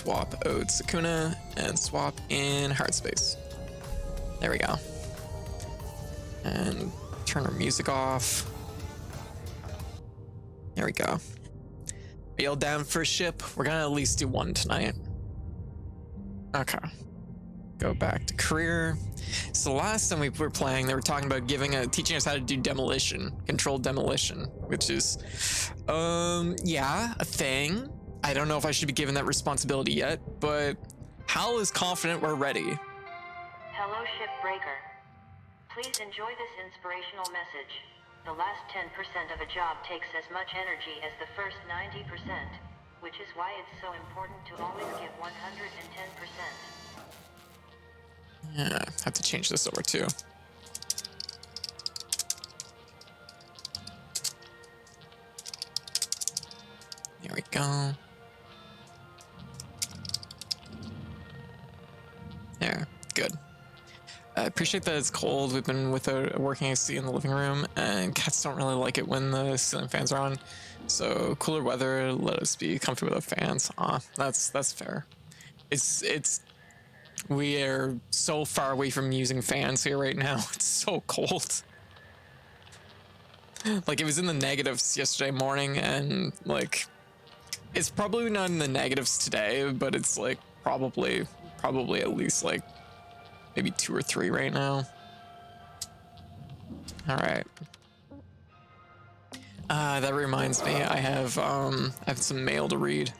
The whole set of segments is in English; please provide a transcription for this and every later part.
swap out Sakuna and swap in Hardspace. There we go. And turn our music off. There we go. Are y'all down for a ship? We're gonna at least do one tonight. Okay. Go back to career. So last time we were playing, they were talking about teaching us how to do demolition, controlled demolition, which is, yeah, a thing. I don't know if I should be given that responsibility yet, but Hal is confident we're ready. Hello, Shipbreaker. Please enjoy this inspirational message. The last 10% of a job takes as much energy as the first 90%, which is why it's so important to always give 110%. Yeah, I have to change this over too. There we go. There, good. I appreciate that it's cold. We've been without a working AC in the living room, and cats don't really like it when the ceiling fans are on. So cooler weather, let us be comfortable with fans. That's fair. We are so far away from using fans here right now. It's so cold. Like, it was in the negatives yesterday morning, and like, it's probably not in the negatives today, but it's like probably at least like maybe 2 or 3 right now. All right. That reminds me, I have some mail to read.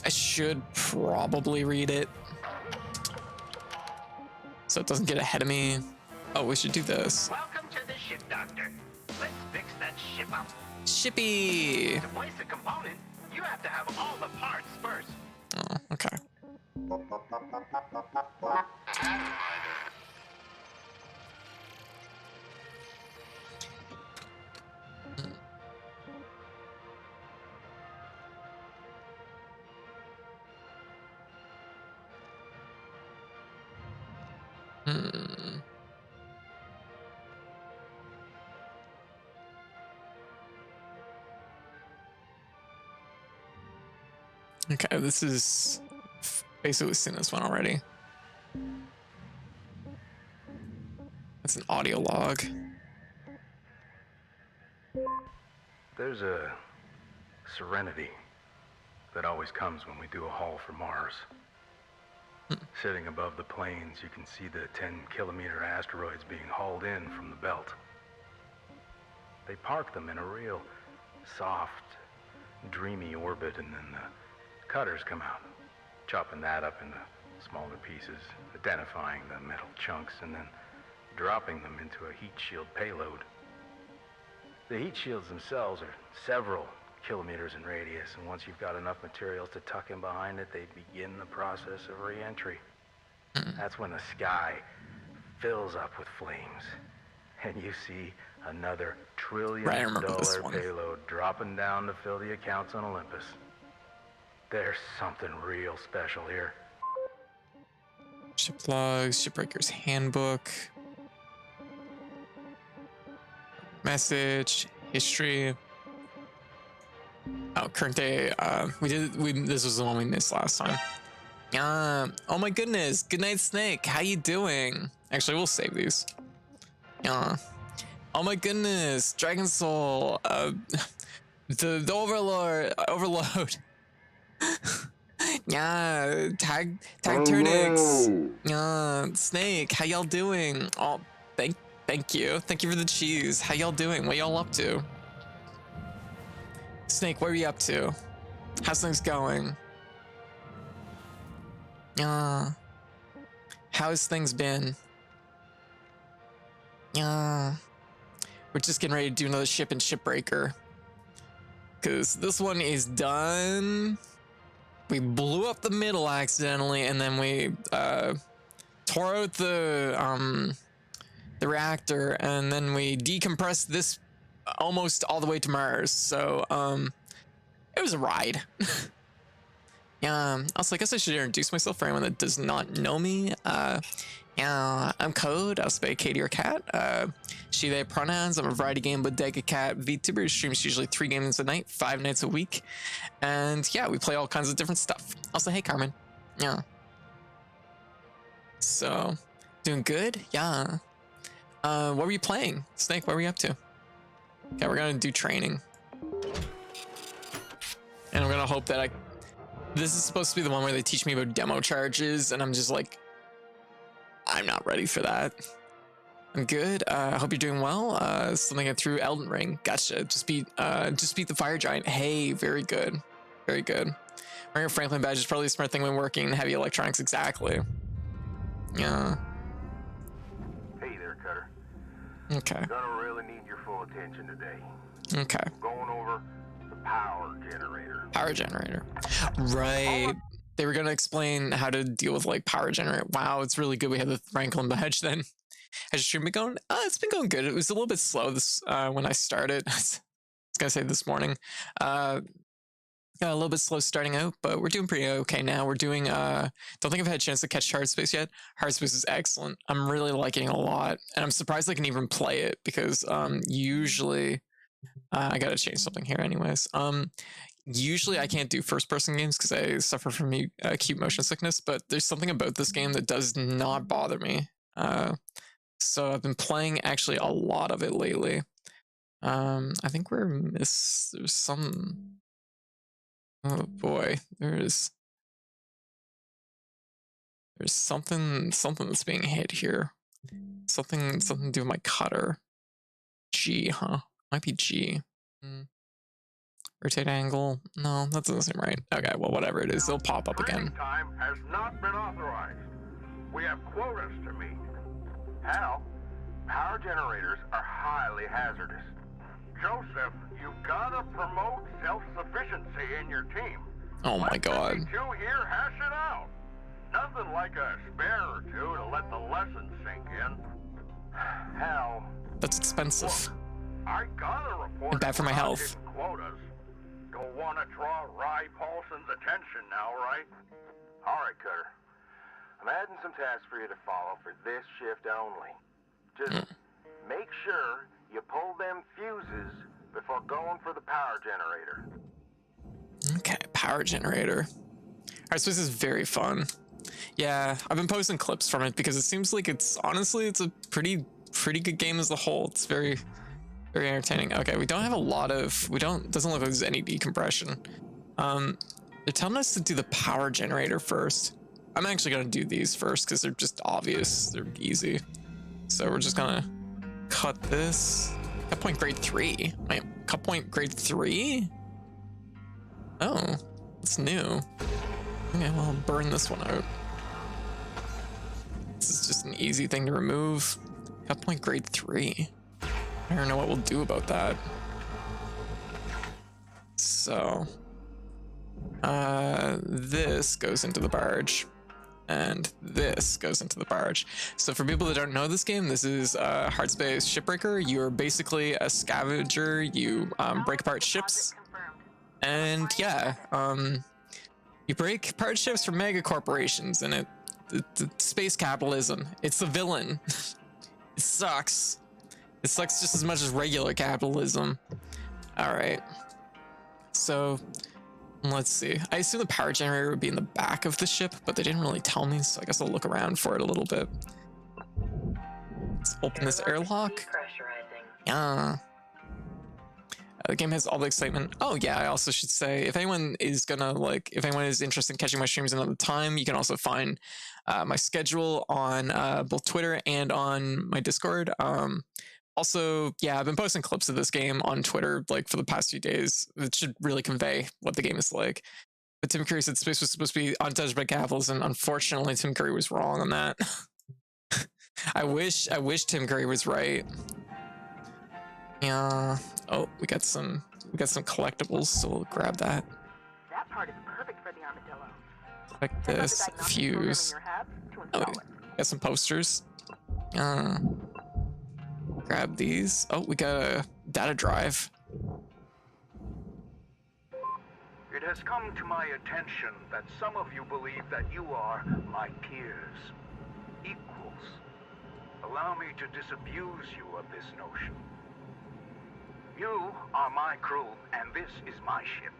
I should probably read it so it doesn't get ahead of me. Oh, we should do this. Welcome to the ship, Doctor. Let's fix that ship up. Shippy. To place a component, you have to have all the parts first. Oh, okay. Okay, this is basically seen this one already. That's an audio log. There's a serenity that always comes when we do a haul for Mars. Sitting above the plains, you can see the 10-kilometer asteroids being hauled in from the belt. They park them in a real soft, dreamy orbit, and then the cutters come out, chopping that up into smaller pieces, identifying the metal chunks, and then dropping them into a heat shield payload. The heat shields themselves are several kilometers in radius, and once you've got enough materials to tuck in behind it, they begin the process of re-entry. That's when the sky fills up with flames, and you see another trillion-dollar payload dropping down to fill the accounts on Olympus. There's something real special here. Ship logs, Shipbreaker's handbook, message, history. Oh, current day. This was the one we missed last time. Oh my goodness. Good night, Snake. How you doing? Actually, we'll save these. Oh my goodness. Dragon Soul. The overload. Yeah, tag Turnix. Snake, how y'all doing? Oh, thank you for the cheese. How y'all doing? What y'all up to? Snake, what are you up to? How's things going? How's things been? We're just getting ready to do another ship and Shipbreaker, cause this one is done. We blew up the middle accidentally, and then we tore out the reactor, and then we decompressed this almost all the way to Mars. So it was a ride. Yeah. Also, I guess I should introduce myself for anyone that does not know me. Yeah, I'm Code. I'll say Katie or Cat. She, they pronouns. I'm a variety game bodega cat VTuber. Streams usually 3 games a night, 5 nights a week. And yeah, we play all kinds of different stuff. Also, hey, Carmen. Yeah. So, doing good? Yeah. What were you playing? Snake, what were you up to? Okay, we're gonna do training. And I'm gonna hope that this is supposed to be the one where they teach me about demo charges, and I'm just like, I'm not ready for that. I'm good. I hope you're doing well. Something I through Elden Ring. Gotcha. Just beat the fire giant. Hey, very good. Very good. Wearing a Franklin badge is probably a smart thing when working in heavy electronics. Exactly. Yeah. Hey there, Cutter. Okay. Gonna really need your full attention today. Okay. Going over the power generator. Power generator. Right. They were gonna explain how to deal with like power generator. Wow, it's really good. We had the Franklin badge then. Has your stream been going? It's been going good. It was a little bit slow this when I started. I was gonna say this morning. A little bit slow starting out, but we're doing pretty okay now. We're doing don't think I've had a chance to catch Hardspace yet. Hardspace is excellent. I'm really liking it a lot, and I'm surprised I can even play it because usually I gotta change something here anyways. Usually I can't do first person games because I suffer from acute motion sickness, but there's something about this game that does not bother me. So I've been playing actually a lot of it lately. I think there's some, oh boy, there's something that's being hit here. Something to do with my cutter. G, huh? Might be G. Rotate angle. No, that doesn't seem right. Okay, well, whatever it is, it'll pop up again. Training time has not been authorized. We have quotas to meet. Hal, power generators are highly hazardous. Joseph, you've gotta promote self-sufficiency in your team. Oh my god. Let 52 here hash it out. Nothing like a spare or two to let the lesson sink in. Hal, That's expensive. look, I gotta report And bad for my health. hitting quotas. Don't want to draw Rye Paulson's attention now, right? All right, Cutter. I'm adding some tasks for you to follow for this shift only. Just make sure you pull them fuses before going for the power generator. Okay, power generator. Alright, so this is very fun. Yeah, I've been posting clips from it because it seems like it's a pretty good game as a whole. It's very entertaining. Okay, we don't have a lot of, doesn't look like there's any decompression. They're telling us to do the power generator first. I'm actually gonna do these first because they're just obvious, they're easy. So we're just gonna cut this. Cut point grade 3. Wait, cut point grade 3? Oh, it's new. Okay, well, I'll burn this one out. This is just an easy thing to remove. Cut point grade 3. I don't know what we'll do about that. So, this goes into the barge, and this goes into the barge. So for people that don't know this game, this is Hardspace Shipbreaker. You're basically a scavenger. You break apart ships, and yeah, you break apart ships for mega corporations, and the space capitalism. It's the villain. It sucks. It sucks just as much as regular capitalism. All right. So let's see. I assume the power generator would be in the back of the ship, but they didn't really tell me, so I guess I'll look around for it a little bit. Let's open this airlock. Yeah. The game has all the excitement. Oh yeah, I also should say, if anyone is interested in catching my streams another time, you can also find my schedule on both Twitter and on my Discord. Also, yeah, I've been posting clips of this game on Twitter like for the past few days. It should really convey what the game is like. But Tim Curry said space was supposed to be untouched by capitalism. Unfortunately, Tim Curry was wrong on that. I wish Tim Curry was right. Yeah. Oh, we got some collectibles, so we'll grab that. That part is perfect for the armadillo. Like this, fuse. Oh, got some posters. Grab these. Oh, we got a data drive. Good has come to my attention that some of you believe that you are my peers, equals. Allow me to disabuse you of this notion. You are my crew, and this is my ship.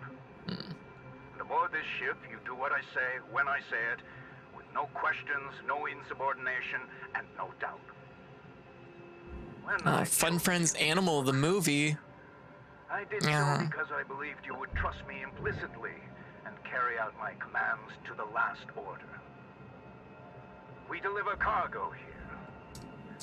And aboard this ship, you do what I say, when I say it, with no questions, no insubordination, and no doubt. When I Fun chose Friends you, Animal, the movie. I did Yeah. so because I believed you would trust me implicitly and carry out my commands to the last order. We deliver cargo here.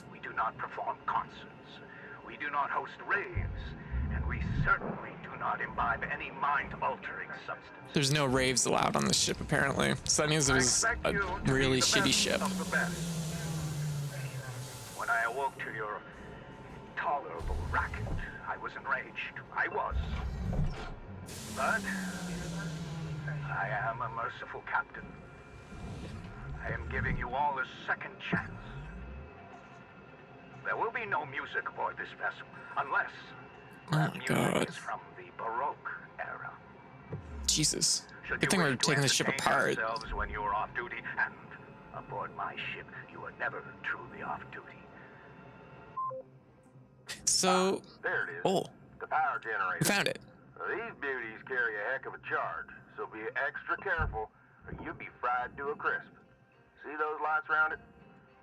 We do not perform concerts. We do not host raves. And we certainly do not imbibe any mind-altering substance. There's no raves allowed on the ship, apparently. So that means it I was expect a you to really be the shitty best ship. of the best. When I awoke to your intolerable racket, I was enraged. I was. But I am a merciful captain. I am giving you all a second chance. There will be no music aboard this vessel, unless that my music God. is from the Baroque era. Jesus. Should Good you thing we're wish to taking the ship entertain apart. yourselves when you are off duty, and aboard my ship, you are never truly off duty. So, There it is. oh, The power generator. we found it. These beauties carry a heck of a charge, so be extra careful, or you'll be fried to a crisp. See those lights around it?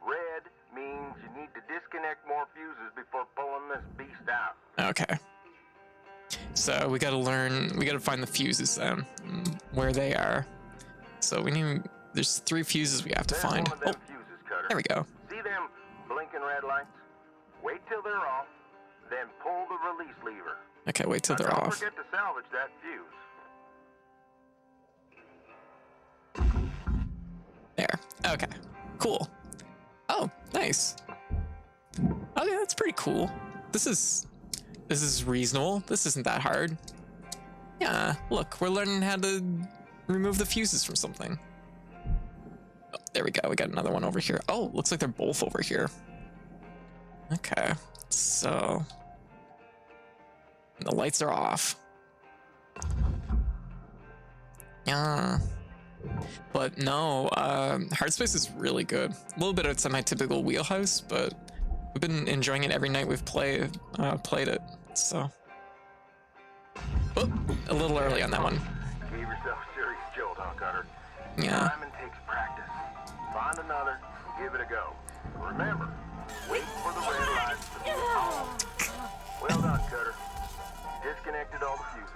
Red means you need to disconnect more fuses before pulling this beast out. Okay. So we gotta find the fuses then, where they are. So there's 3 fuses we have to There's find. one of them fuses, Cutter. There we go. See them blinking red lights? Wait till they're off, then pull the release lever. Okay, wait till Now, they're don't off. forget to salvage that fuse. There. Okay. Cool. Oh, nice. Okay, that's pretty cool. This is reasonable. This isn't that hard. Yeah, look, we're learning how to remove the fuses from something. Oh, there we go. We got another one over here. Oh, looks like they're both over here. Okay. So the lights are off. Yeah. But no, Hardspace is really good. A little bit outside my typical wheelhouse, but we've been enjoying it every night we've played it. So, oh, a little early on that one. Gave yourself a serious jolt, huh, Cutter? Yeah. Time and takes practice. Find another, give it a go. Remember, wait for the red lights to be on. Well done, Cutter. Disconnected all the fuses.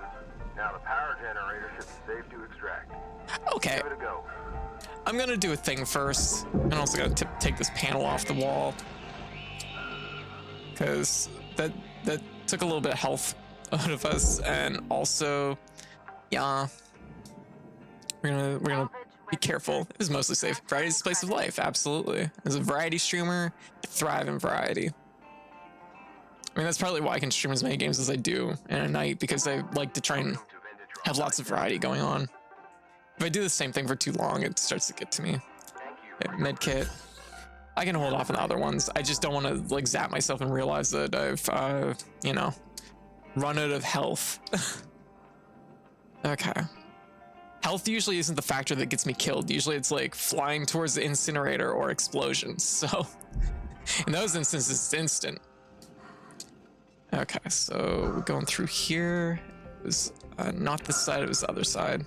Now the power generator should be safe to extract. Okay, Give it a go. I'm gonna do a thing first. I'm also gonna take this panel off the wall, because that took a little bit of health out of us, and also, yeah, we're gonna be careful. It was mostly safe. Variety's the place of life, absolutely. As a variety streamer, I thrive in variety. I mean, that's probably why I can stream as many games as I do in a night, because I like to try and have lots of variety going on. If I do the same thing for too long, it starts to get to me. Okay, medkit. I can hold off on the other ones. I just don't want to like zap myself and realize that I've, you know, run out of health. Okay. Health usually isn't the factor that gets me killed. Usually it's like flying towards the incinerator or explosions. So in those instances, it's instant. Okay, so we're going through here. It was not this side, it was the other side.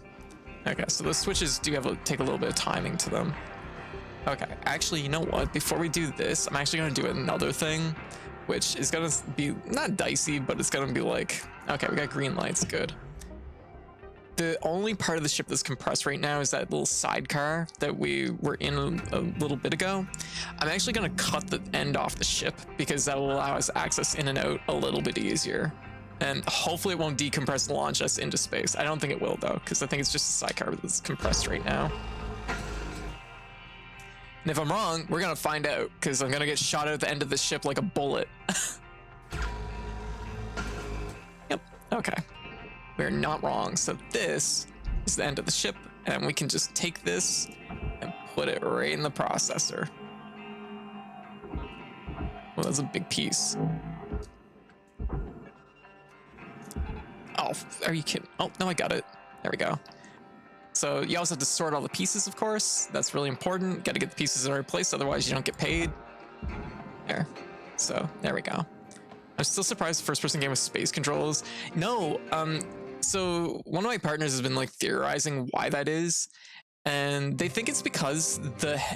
Okay, so those switches do take a little bit of timing to them. Okay, actually, you know what? Before we do this, I'm actually going to do another thing, which is going to be not dicey, but it's going to be like, okay, we got green lights, good. The only part of the ship that's compressed right now is that little sidecar that we were in a little bit ago. I'm actually going to cut the end off the ship because that will allow us access in and out a little bit easier. And hopefully it won't decompress and launch us into space. I don't think it will though, because I think it's just a sidecar that's compressed right now. And if I'm wrong, we're going to find out, because I'm going to get shot out at the end of the ship like a bullet. Yep, okay. We're not wrong. So this is the end of the ship, and we can just take this and put it right in the processor. Well, that's a big piece. Oh, are you kidding? Oh, no, I got it. There we go. So you also have to sort all the pieces, of course. That's really important. Got to get the pieces in the right place, otherwise you don't get paid. There. So there we go. I'm still surprised the first person game with space controls. No, so one of my partners has been like theorizing why that is. And they think it's because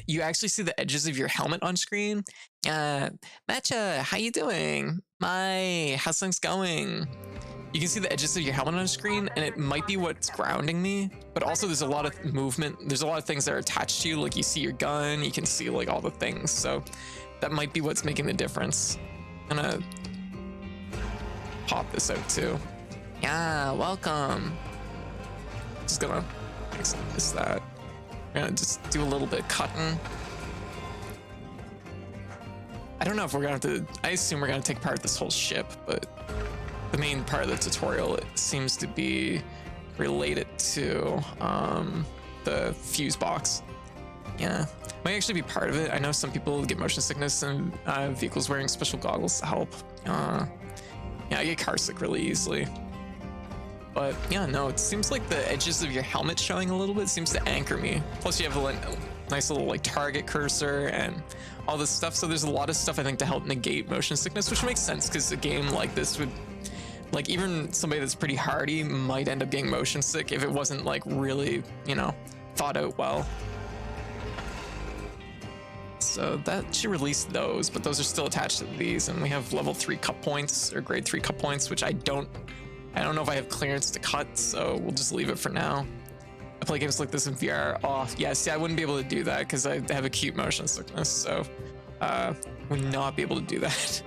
you actually see the edges of your helmet on screen. Matcha, how you doing? How's things going? You can see the edges of your helmet on screen, and it might be what's grounding me, but also there's a lot of movement. There's a lot of things that are attached to you, like you see your gun, you can see like all the things. So that might be what's making the difference. I'm gonna pop this out too. Yeah, welcome. Just gonna fix that. We're gonna just do a little bit of cutting. I don't know if we're gonna have to, I assume we're gonna take apart this whole ship, but the main part of the tutorial, it seems to be related to the fuse box. Yeah, might actually be part of it. I know some people get motion sickness and vehicles wearing special goggles to help. Yeah, I get car sick really easily. But yeah, no, it seems like the edges of your helmet showing a little bit seems to anchor me. Plus you have a nice little like target cursor and all this stuff. So there's a lot of stuff I think to help negate motion sickness, which makes sense because a game like this would, like even somebody that's pretty hardy might end up getting motion sick if it wasn't like really, you know, thought out well. So that should release those, but those are still attached to these. And we have level 3 cut points or grade 3 cut points, which I don't know if I have clearance to cut, so we'll just leave it for now. I play games like this in VR. Oh, yeah, see, I wouldn't be able to do that because I have acute motion sickness, so would not be able to do that.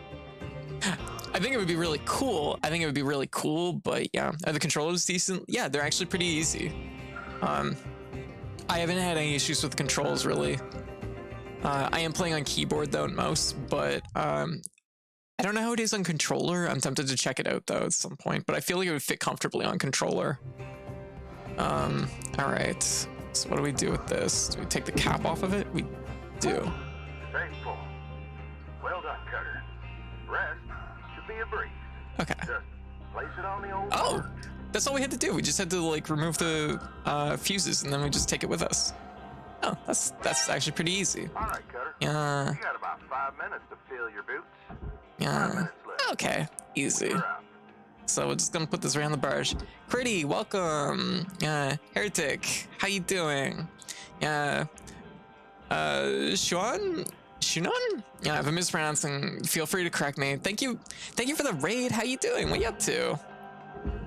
I think it would be really cool. But yeah, are the controllers decent? Yeah, they're actually pretty easy. I haven't had any issues with the controls, really. I am playing on keyboard, though, and mouse, but I don't know how it is on controller. I'm tempted to check it out though at some point, but I feel like it would fit comfortably on controller. All right. So what do we do with this? Do we take the cap off of it? We do. Faithful. Well done, Cutter. Rest should be a breeze. Okay. Just place it on the old Oh, board. that's all we had to do. We just had to like remove the fuses and then we just take it with us. Oh, that's actually pretty easy. All right, Cutter. Yeah. You got about 5 minutes to fill your boots. 5 Yeah. minutes left. Okay. Easy. You're out. So we're just gonna put this around the barge. Critty, welcome. Heretic, how you doing? Shunan? Yeah, if I'm mispronouncing, feel free to correct me. Thank you for the raid. How you doing? What you up to?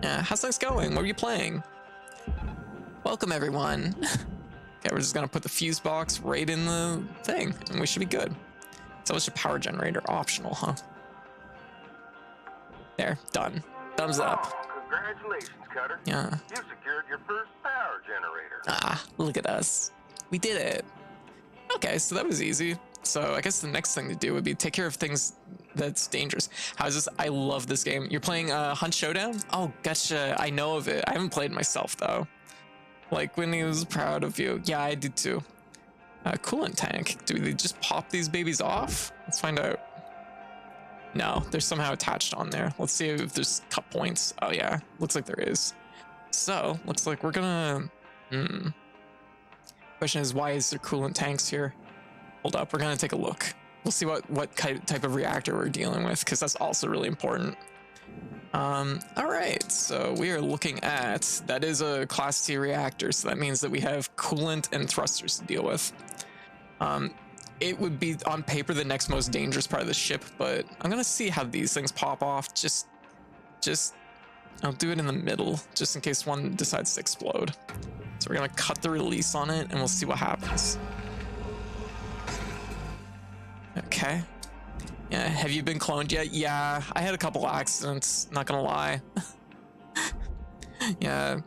Yeah, how's things going? What are you playing? Welcome everyone. Okay, we're just gonna put the fuse box right in the thing, and we should be good. So it's a power generator, optional, huh? There, done. Thumbs up. Oh, congratulations, Cutter. Yeah. You secured your first power generator. Ah, look at us. We did it. Okay, so that was easy. So I guess the next thing to do would be take care of things that's dangerous. How's this? I love this game. You're playing Hunt Showdown? Oh, gotcha. I know of it. I haven't played myself, though. Like, Whitney was proud of you. Yeah, I did too. Coolant tank. Do they just pop these babies off? Let's find out. No, they're somehow attached on there. Let's see if there's cut points. Oh yeah, looks like there is. So, looks like we're gonna... Question is, why is there coolant tanks here? Hold up, we're gonna take a look. We'll see what type of reactor we're dealing with, because that's also really important. All right, so we are looking at... That is a Class T reactor, so that means that we have coolant and thrusters to deal with. It would be on paper the next most dangerous part of the ship, but I'm gonna see how these things pop off. Just I'll do it in the middle, just in case one decides to explode. So we're gonna cut the release on it and we'll see what happens. Okay. Yeah, have you been cloned yet? Yeah, I had a couple accidents, not gonna lie. Yeah,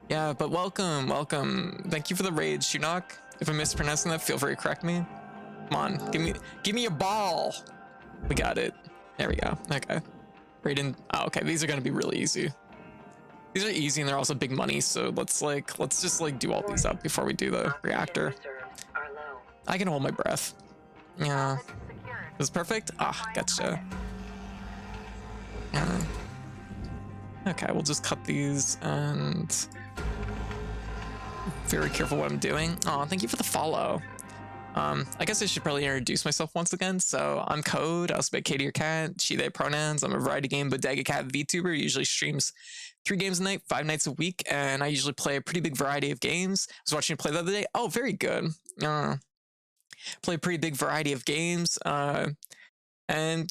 but welcome. Thank you for the raid, Shunok. If I'm mispronouncing that, feel free to correct me. Come on, give me your ball. We got it. There we go. Okay. Right in. Oh, okay. These are gonna be really easy. These are easy and they're also big money. So let's just do all these up before we do the reactor. I can hold my breath. Yeah. This is perfect. Ah, gotcha. Yeah. Okay, we'll just cut these and very careful what I'm doing. Oh, thank you for the follow. I guess I should probably introduce myself once again. So I'm Code. I also play Katie or Cat, she, they pronouns. I'm a variety game bodega cat VTuber. Usually streams 3 games a night, 5 nights a week, and I usually play a pretty big variety of games. I was watching you play the other day. Oh, very good. Play a pretty big variety of games. And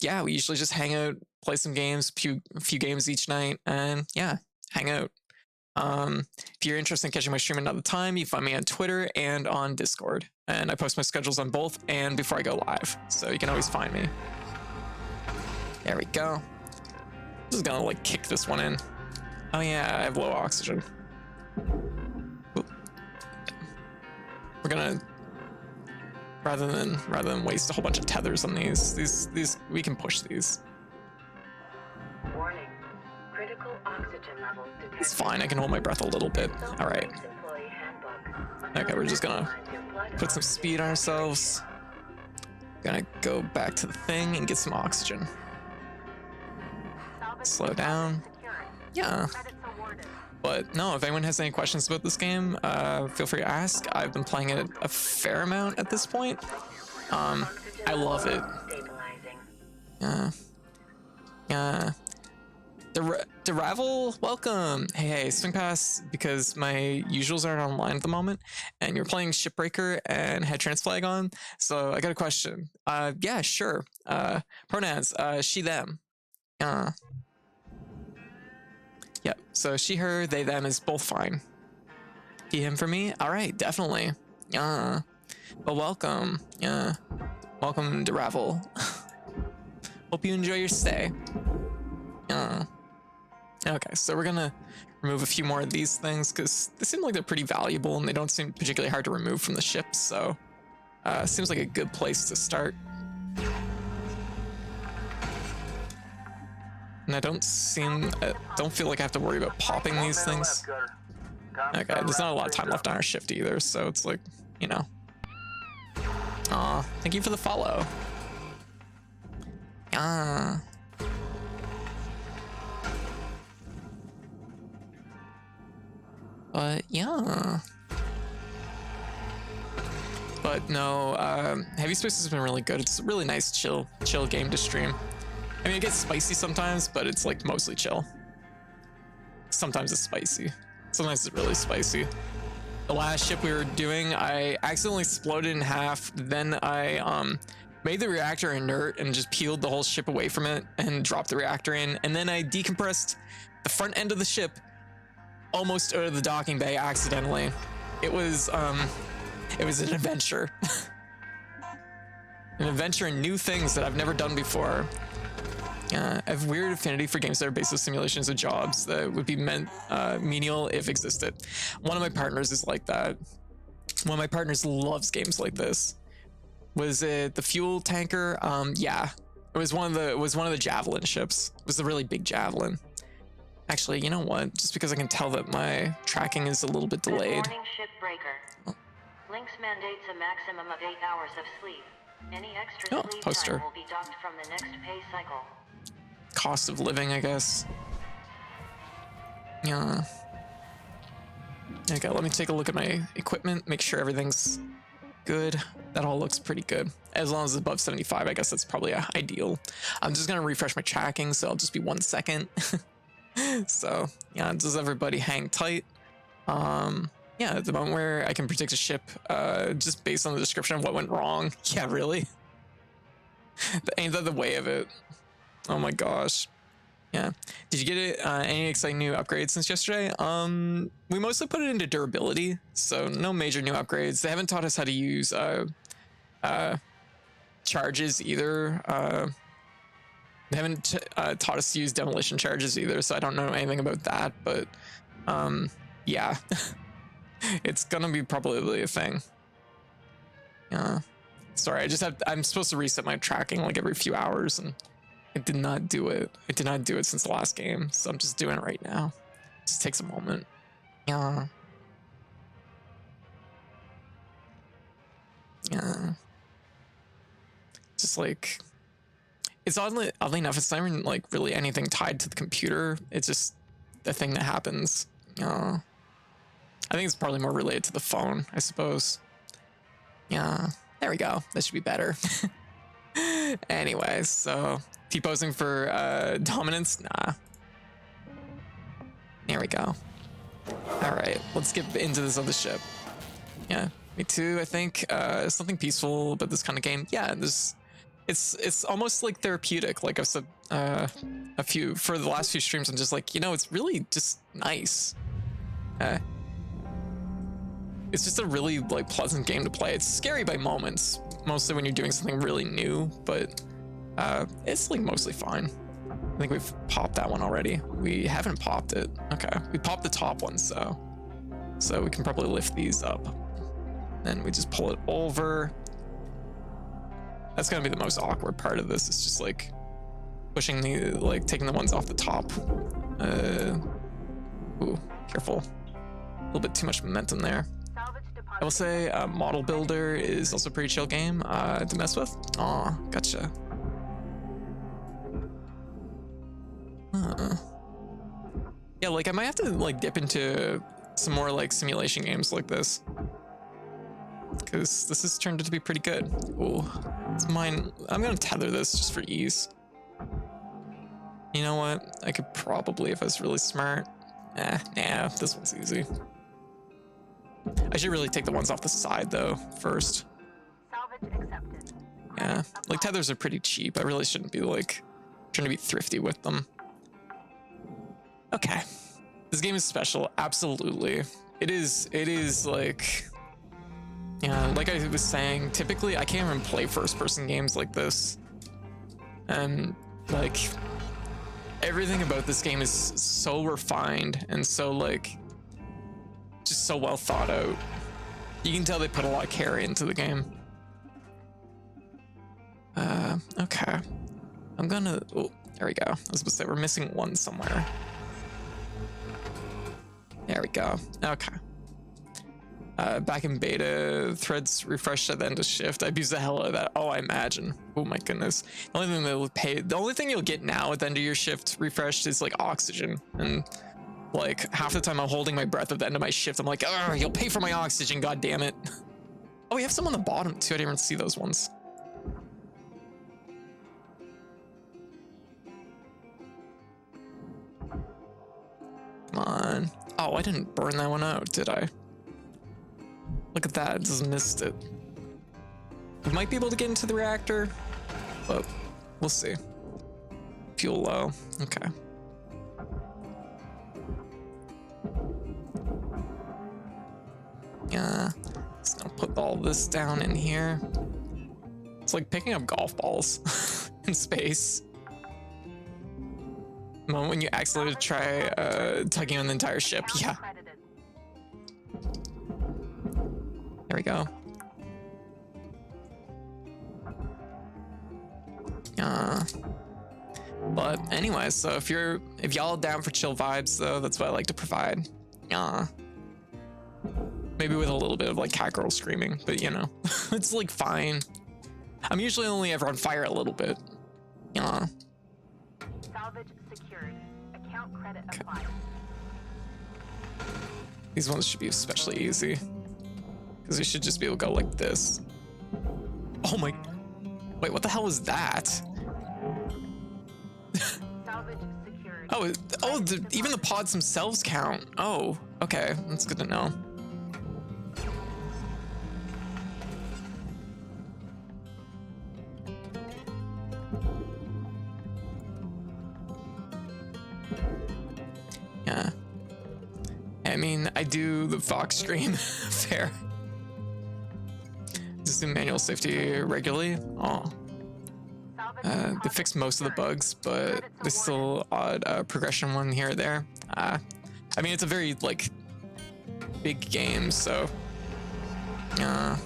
yeah, we usually just hang out, play some games, a few games each night, and yeah, hang out. If you're interested in catching my stream another time, you find me on Twitter and on Discord. And I post my schedules on both and before I go live. So you can always find me. There we go. Just gonna like kick this one in. Oh yeah, I have low oxygen. Oop. We're gonna rather than waste a whole bunch of tethers on these we can push these. Warning. Critical oxygen levels detected. It's fine, I can hold my breath a little bit. All right. Employee handbook. Okay, we're just gonna put some speed on ourselves. Gonna go back to the thing and get some oxygen. Slow down. Yeah. But no, if anyone has any questions about this game, feel free to ask. I've been playing it a fair amount at this point. I love it. Yeah. Deravel, welcome. Hey, swing past because my usuals aren't online at the moment, and you're playing Shipbreaker and had trans flag on. So I got a question. Yeah, sure. Pronouns, she, them. Yep. So she, her, they, them is both fine. He, him for me. All right, definitely. Well, welcome. Welcome to Ravel. Hope you enjoy your stay. Okay, so we're gonna remove a few more of these things because they seem like they're pretty valuable and they don't seem particularly hard to remove from the ship. So, seems like a good place to start. And I don't feel like I have to worry about popping these things. Okay, there's not a lot of time left on our shift either, so it's like, you know. Aw, thank you for the follow. But yeah. But no, Heavy Space has been really good. It's a really nice, chill game to stream. I mean, it gets spicy sometimes, but it's like mostly chill. Sometimes it's spicy. Sometimes it's really spicy. The last ship we were doing, I accidentally exploded in half. Then I made the reactor inert and just peeled the whole ship away from it and dropped the reactor in. And then I decompressed the front end of the ship almost out of the docking bay accidentally. It was an adventure. An adventure in new things that I've never done before. I have weird affinity for games that are based on simulations of jobs that would be menial if existed. One of my partners is like that. One of my partners loves games like this. Was it the fuel tanker? Yeah, it was one of the Javelin ships. It was the really big Javelin. Actually, you know what? Just because I can tell that my tracking is a little bit delayed. Good morning, Shipbreaker. Oh. Lynx mandates a maximum of 8 hours of sleep. Any extra sleep poster. time will be docked from the next pay cycle. Cost of living, I guess. Yeah. Okay, let me take a look at my equipment, make sure everything's good. That all looks pretty good. As long as it's above 75, I guess that's probably ideal. I'm just gonna refresh my tracking, so I'll just be 1 second. So yeah, does everybody hang tight? Yeah, at the moment where I can predict a ship just based on the description of what went wrong. Yeah, really? Ain't that the way of it? Oh my gosh. Yeah. Did you get it? Any exciting new upgrades since yesterday? We mostly put it into durability, so no major new upgrades. They haven't taught us how to use charges either. They haven't taught us to use demolition charges either, so I don't know anything about that, but yeah. It's gonna be probably a thing. Yeah. Sorry, I'm supposed to reset my tracking like every few hours, and I did not do it. I did not do it since the last game, so I'm just doing it right now. Just takes a moment. Yeah. Yeah. Just like, it's oddly enough, it's not even like really anything tied to the computer. It's just a thing that happens. I think it's probably more related to the phone, I suppose. Yeah, there we go. That should be better. Anyways, so T-posing for dominance? Nah. There we go. All right, let's get into this other ship. Yeah, me too, I think. Something peaceful about this kind of game. Yeah, it's almost like therapeutic. Like I've said for the last few streams, I'm just like, it's really just nice. It's just a really like pleasant game to play. It's scary by moments, mostly when you're doing something really new, but it's like mostly fine. I think we've popped that one already. We haven't popped it. Okay, we popped the top one, so we can probably lift these up. Then we just pull it over. That's gonna be the most awkward part of this. It's just like pushing taking the ones off the top. Ooh, careful. A little bit too much momentum there. I will say Model Builder is also a pretty chill game to mess with. Aw, gotcha. Yeah, like I might have to like dip into some more like simulation games like this, because this has turned out to be pretty good. Ooh, it's mine. I'm gonna tether this just for ease. You know what? I could probably, if I was really smart. Nah, this one's easy. I should really take the ones off the side though first. Salvage accepted. Yeah, like tethers are pretty cheap. I really shouldn't be like trying to be thrifty with them. Okay, this game is special. Absolutely, it is like, yeah, like I was saying, typically I can't even play first-person games like this, and like everything about this game is so refined and so like just so well thought out. You can tell they put a lot of care into the game. Okay, I'm gonna, oh, there we go. I was supposed to say we're missing one somewhere. There we go. Okay. Back in beta, threads refreshed at the end of shift. I abused the hell out of that. Oh, I imagine. Oh my goodness. The only thing you'll get now at the end of your shift refreshed is like oxygen. And like half the time I'm holding my breath at the end of my shift. I'm like, oh, you'll pay for my oxygen, god damn it. Oh, we have some on the bottom too. I didn't even see those ones. Come on. Oh, I didn't burn that one out, did I? Look at that, just missed it. We might be able to get into the reactor, but we'll see. Fuel low, okay. Yeah, just gonna put all this down in here. It's like picking up golf balls in space. The moment when you accidentally try tugging on the entire ship, yeah. There we go. But anyway, so if y'all down for chill vibes though, that's what I like to provide. Maybe with a little bit of like cat girl screaming, but it's like fine. I'm usually only ever on fire a little bit. Salvage secured. Account credit applied. These ones should be especially easy, because you should just be able to go like this. Oh my, wait, what the hell was that? Salvage secured. Even the pods themselves count. Oh, okay, that's good to know. Yeah. I mean, I do the Fox scream. Fair. Just do manual safety regularly. Oh. They fixed most of the bugs, but there's still odd progression one here or there. I mean, it's a very like big game, so I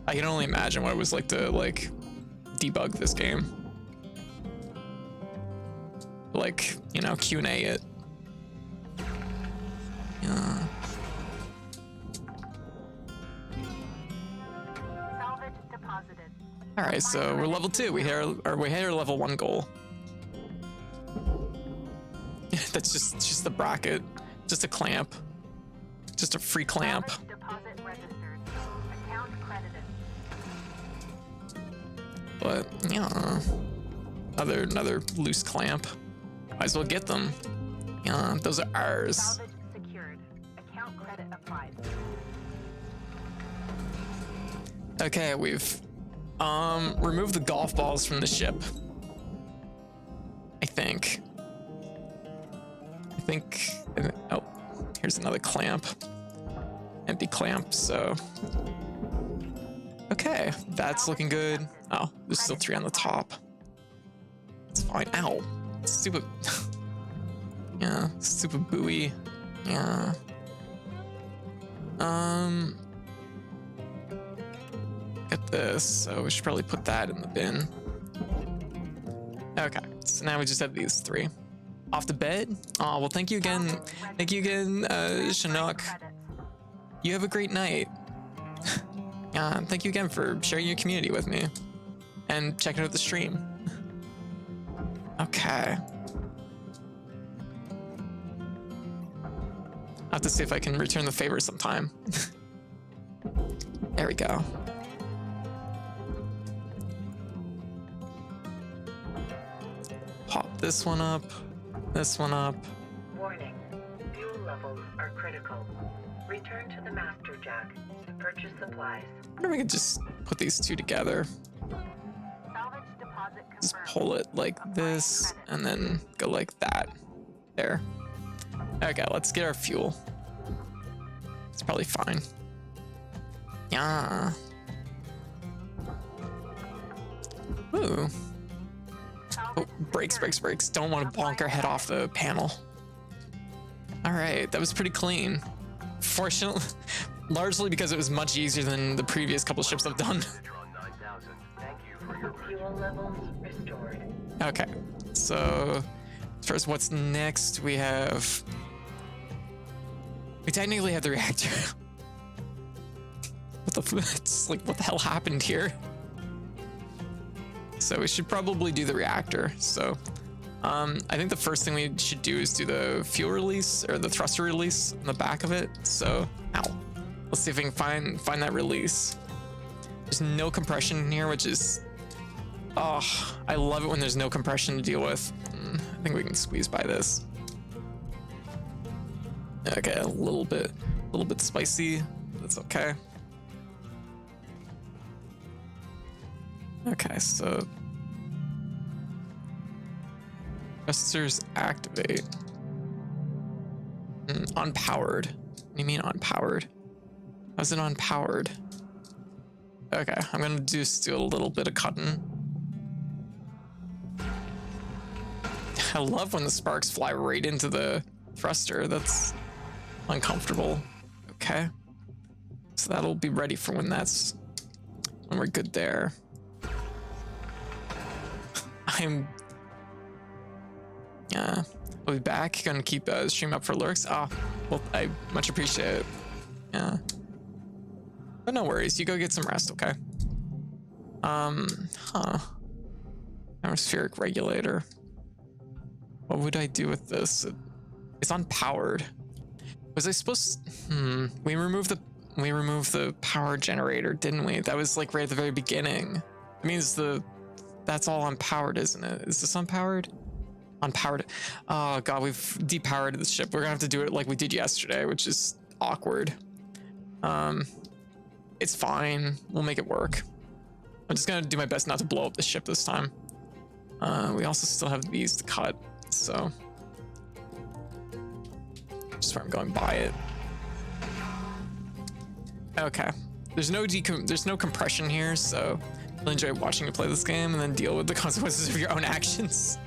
can only imagine what it was like to like debug this game. Like, Q&A it. Yeah. Salvage deposited. All right, so we're level 2. We hit our level 1 goal. That's just the bracket, just a clamp. Just a free clamp. Salvage deposit registered. Account credited. But yeah, another loose clamp. Might as well get them. Yeah, those are ours. Salvage secured. Account credit applied. Okay, we've removed the golf balls from the ship. I think. Oh, here's another clamp. Empty clamp, so. Okay, that's looking good. Oh, there's still 3 on the top. It's fine. Ow. Stupid. Yeah, stupid buoy. Yeah. Get this, so we should probably put that in the bin. Okay, so now we just have these 3. Off the bed? Oh, well, thank you again. Thank you again, Chinook. You have a great night. Thank you again for sharing your community with me and checking out the stream. Okay. I'll have to see if I can return the favor sometime. There we go. Pop this one up. This one up. Warning. Fuel levels are critical. Return to the master jack to purchase supplies. I wonder if we could just put these 2 together. Salvage deposit Just confirmed. pull it like this and then go like that. There. Okay, let's get our fuel. It's probably fine. Yeah. Ooh. Oh, brakes. Don't want to bonk our head off the panel. All right, that was pretty clean. Fortunately, largely because it was much easier than the previous couple ships I've done. Fuel levels restored. Okay, so as far as what's next, we technically have the reactor. It's like, what the hell happened here? So we should probably do the reactor. So I think the first thing we should do is do the fuel release or the thruster release on the back of it. So, ow. Let's see if we can find that release. There's no compression in here, which is, oh, I love it when there's no compression to deal with. I think we can squeeze by this. Okay, a little bit spicy. That's okay. Okay, so thrusters activate. Unpowered. What do you mean unpowered? How's it unpowered? Okay, I'm gonna just do a little bit of cutting. I love when the sparks fly right into the thruster. That's uncomfortable. Okay, so that'll be ready for when we're good there. We'll be back. Gonna keep stream up for lurks. Oh, well, I much appreciate it. Yeah, but no worries. You go get some rest, okay? Atmospheric regulator. What would I do with this? It's unpowered. Was I supposed? We removed the power generator, didn't we? That was like right at the very beginning. It means that's all unpowered, isn't it? Is this unpowered? Unpowered. Oh god, we've depowered the ship. We're gonna have to do it like we did yesterday, which is awkward. It's fine. We'll make it work. I'm just gonna do my best not to blow up the ship this time. We also still have these to cut, so just where I'm going by it. Okay. There's no compression here, so I'll enjoy watching you play this game and then deal with the consequences of your own actions.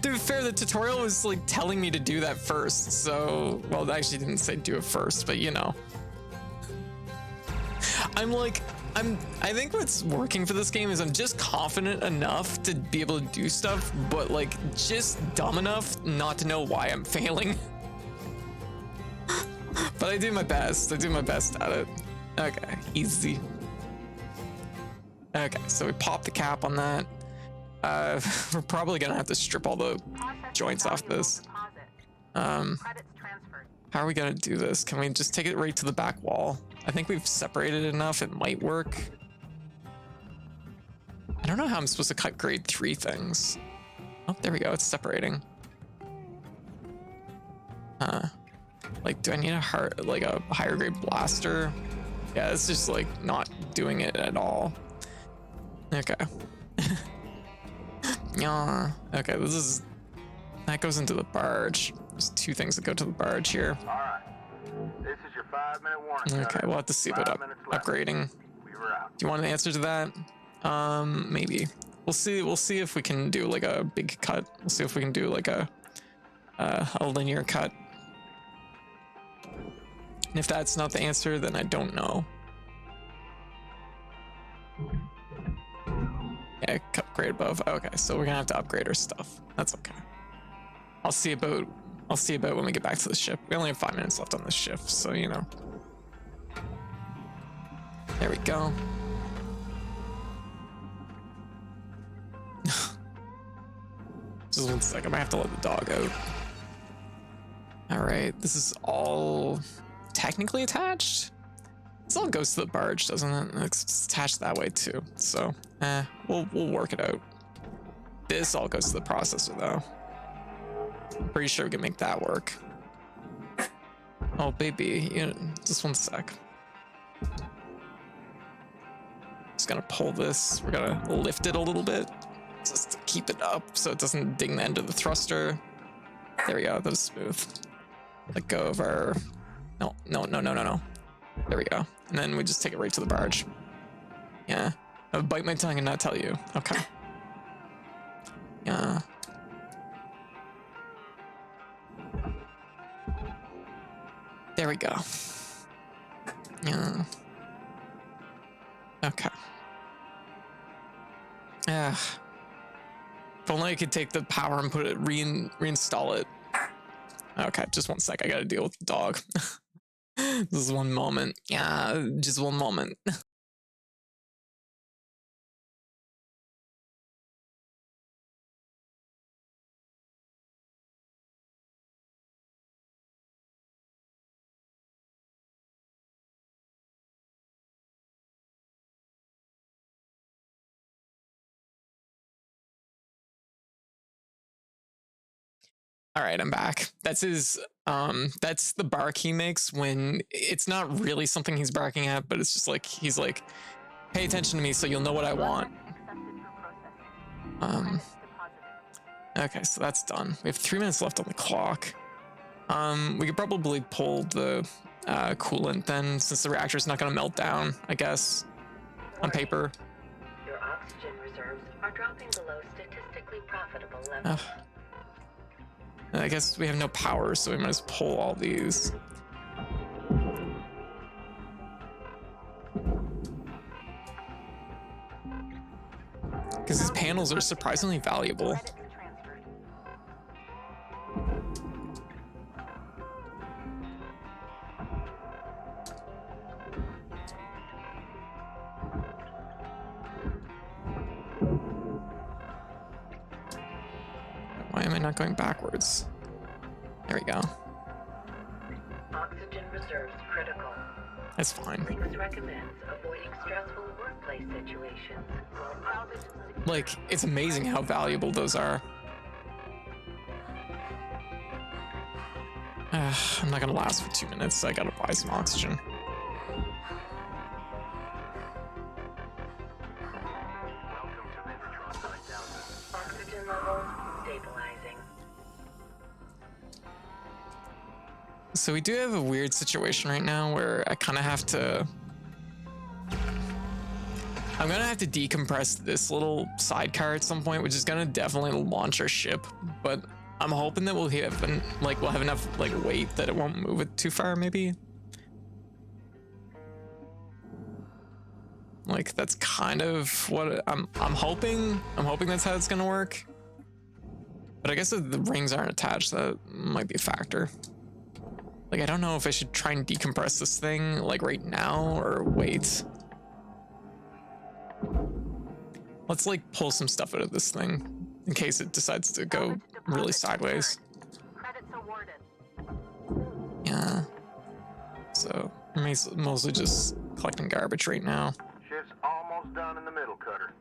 To be fair, the tutorial was like telling me to do that first, so, well, it actually didn't say do it first, but you know. I think what's working for this game is I'm just confident enough to be able to do stuff, but like just dumb enough not to know why I'm failing. But I do my best. I do my best at it. Okay, easy. Okay, so we pop the cap on that. We're probably gonna have to strip all the joints off this. Credits transferred. How are we gonna do this? Can we just take it right to the back wall? I think we've separated enough, it might work. I don't know how I'm supposed to cut grade 3 things. Oh, there we go, it's separating. Like, do I need a higher grade blaster? Yeah, it's just like not doing it at all. Okay. Yeah. Okay, that goes into the barge. There's 2 things that go to the barge here. All right. This is your 5-minute warning. Okay, we'll have to see about upgrading. We were out. Do you want an answer to that? Maybe. We'll see if we can do like a big cut. We'll see if we can do like a linear cut. And if that's not the answer, then I don't know. Yeah, upgrade above. Okay, so we're gonna have to upgrade our stuff. That's okay. I'll see about when we get back to the ship. We only have 5 minutes left on this shift, so you know. There we go. Just 1 second. I might have to let the dog out. All right, this is all technically attached. This all goes to the barge, doesn't it? It's attached that way too. So, we'll work it out. This all goes to the processor though. Pretty sure we can make that work. Oh baby, just 1 sec. Just gonna pull this. We're gonna lift it a little bit just to keep it up so it doesn't ding the end of the thruster. There we go. That was smooth. Let go of our. No. There we go. And then we just take it right to the barge. Yeah. I would bite my tongue and not tell you. Okay. Yeah. There we go. Yeah. Okay. If only I could take the power and put it, reinstall it. Okay, just 1 sec. I gotta deal with the dog. This is 1 moment. Yeah, just 1 moment. All right, I'm back. That's the bark he makes when it's not really something he's barking at, but it's just like, he's like, pay attention to me so you'll know what I want. Okay, so that's done. We have 3 minutes left on the clock. We could probably pull the coolant then, since the reactor's not gonna melt down, I guess, on paper. Your oxygen reserves are dropping below statistically profitable levels. I guess we have no power, so we might just pull all these. Because these panels are surprisingly valuable. Why am I not going backwards? There we go. Oxygen reserves critical. That's fine. Briggs recommends avoiding stressful workplace situations. Like, it's amazing how valuable those are. I'm not gonna last for 2 minutes, so I gotta buy some oxygen. Oxygen levels stabilizing. So we do have a weird situation right now where I kind of have to... I'm gonna have to decompress this little sidecar at some point, which is gonna definitely launch our ship, but I'm hoping that we'll have enough weight that it won't move it too far, maybe. Like, that's kind of what I'm hoping. I'm hoping that's how it's gonna work. But I guess if the rings aren't attached, that might be a factor. Like, I don't know if I should try and decompress this thing like right now or wait. Let's like pull some stuff out of this thing in case it decides to go really sideways. Credits awarded. Yeah. Yeah. So mostly just collecting garbage right now. Shift's almost done in the middle, Cutter.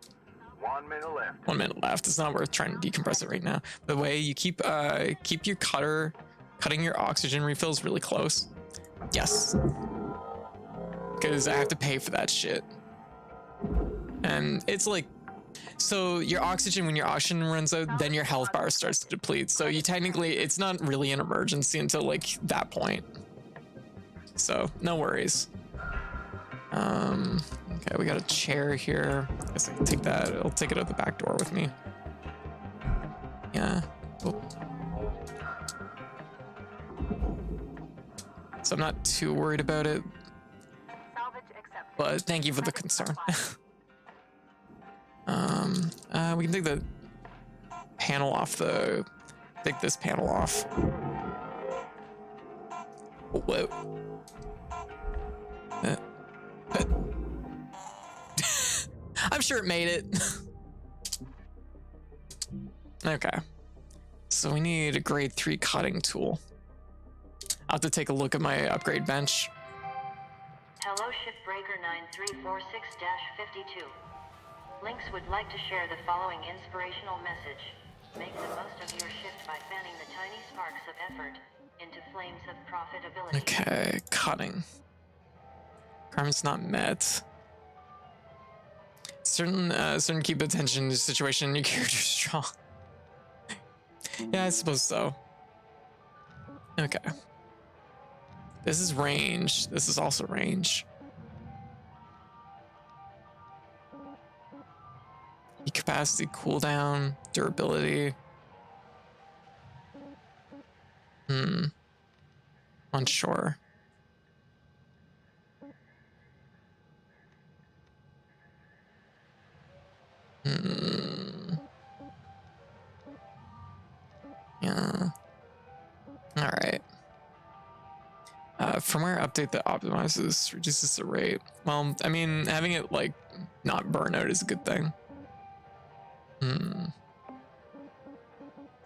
1 minute left. 1 minute left. It's not worth trying to decompress it right now. By the way, you keep your cutting your oxygen refills really close. Yes. Because I have to pay for that shit. And it's like, so your oxygen, when your oxygen runs out, then your health bar starts to deplete. So you technically, it's not really an emergency until like that point. So no worries. Okay, we got a chair here. I guess I can take that. I'll take it out the back door with me. Yeah. Oh. So I'm not too worried about it, Salvage accepted. but thank you for the concern. We can take the panel off take this panel off. Oh, whoa. I'm sure it made it. Okay. So we need a grade 3 cutting tool. I'll have to take a look at my upgrade bench. Hello, Shipbreaker 9346-52. Lynx would like to share the following inspirational message. Make the most of your shift by fanning the tiny sparks of effort into flames of profitability. Okay, cutting. Requirements not met. Certain keep attention to situation in your character strong. Yeah, I suppose so. Okay. This is range. This is also range. Heat capacity, cooldown, durability. Unsure. Yeah. All right. Firmware update that optimizes, reduces the rate. Well, I mean, having it like not burn out is a good thing. I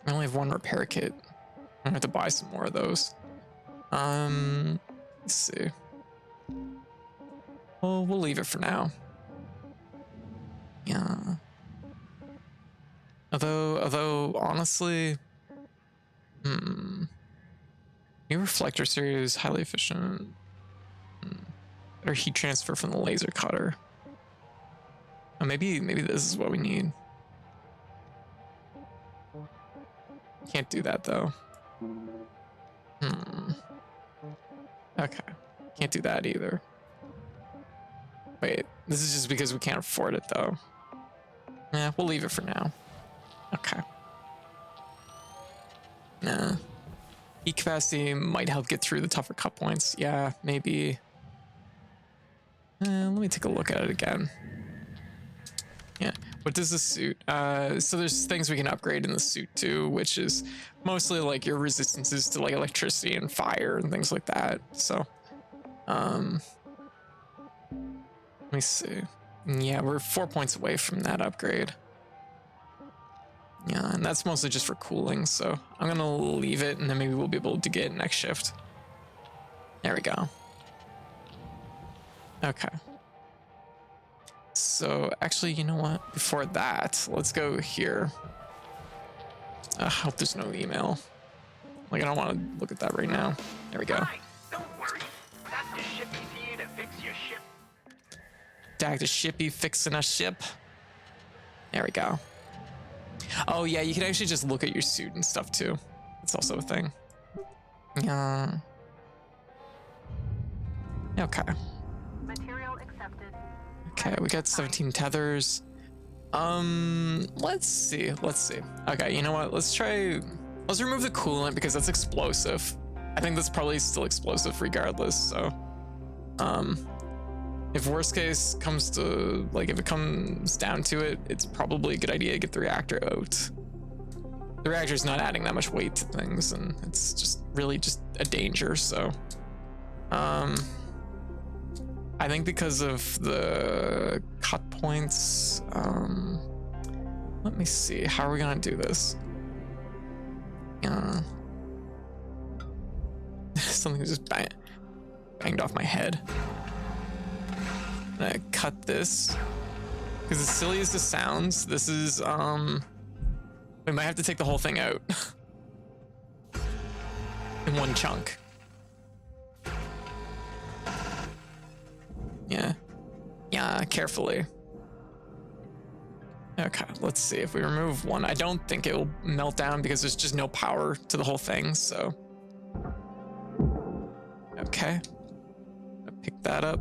only have 1 repair kit. I have to buy some more of those. Let's see. Well, we'll leave it for now. Yeah. Although honestly, new reflector series, highly efficient. Better heat transfer from the laser cutter. Oh, maybe this is what we need. Can't do that though. Okay. Can't do that either. Wait, this is just because we can't afford it though. Yeah, we'll leave it for now. Okay. Nah. Heat capacity might help get through the tougher cut points. Yeah, maybe. Let me take a look at it again. Yeah. What does the suit? So there's things we can upgrade in the suit too, which is mostly like your resistances to like electricity and fire and things like that. So, let me see. Yeah, we're 4 points away from that upgrade. Yeah, and that's mostly just for cooling, so I'm gonna leave it and then maybe we'll be able to get it next shift. There we go. Okay. So actually, you know what? Before that, let's go here. I hope there's no email. Like, I don't want to look at that right now. There we go. Hi, don't worry. Dr. Shippy's here to fix your ship. Dr. Shippy fixing a ship. There we go. Oh yeah, you can actually just look at your suit and stuff too. It's also a thing. Yeah. Okay. Material accepted. Okay, we got 17 tethers. Let's see. Okay, you know what? Let's remove the coolant because that's explosive. I think that's probably still explosive regardless, so. If worst case comes to, like, if it comes down to it, it's probably a good idea to get the reactor out. The reactor's not adding that much weight to things, and it's just really just a danger, so. I think because of the cut points, let me see, how are we gonna do this? It's Something just banged off my head. I'm gonna cut this. Because as silly as this sounds, this is, we might have to take the whole thing out. In one chunk. Yeah. Yeah, carefully. Okay, let's see if we remove one. I don't think it will melt down because there's just no power to the whole thing, so. Okay. I'll pick that up.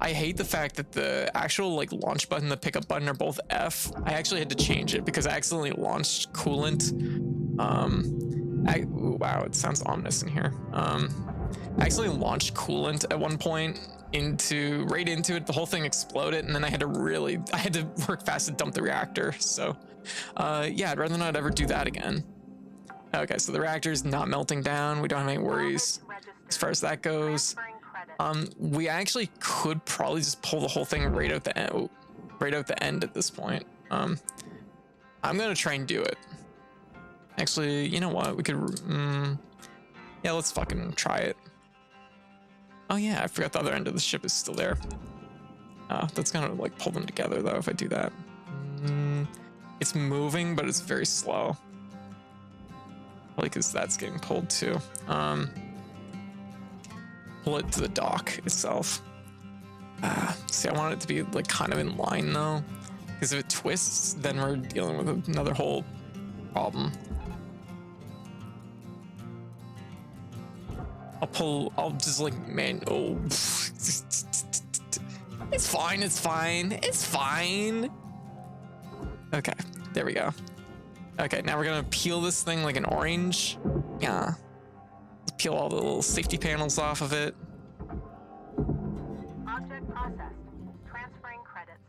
I hate the fact that the actual like launch button, the pickup button are both F. I actually had to change it because I accidentally launched coolant. Ooh, wow, it sounds ominous in here. I accidentally launched coolant at one point right into it. The whole thing exploded, and then I had to work fast to dump the reactor. So, yeah, I'd rather not ever do that again. Okay, so the reactor is not melting down. We don't have any worries as far as that goes. We actually could probably just pull the whole thing right out the end at this point. I'm gonna try and do it. Actually, you know what? We could, yeah, let's fucking try it. Oh yeah, I forgot the other end of the ship is still there. That's gonna like pull them together though if I do that. It's moving, but it's very slow. Probably because that's getting pulled too. Pull it to the dock itself. See, I want it to be like kind of in line though, because if it twists, then we're dealing with another whole problem. I'll just like, man, oh. It's fine, it's fine, it's fine. Okay, there we go. Okay, now we're gonna peel this thing like an orange. Yeah. Let's peel all the little safety panels off of it. Object processed. Transferring credits.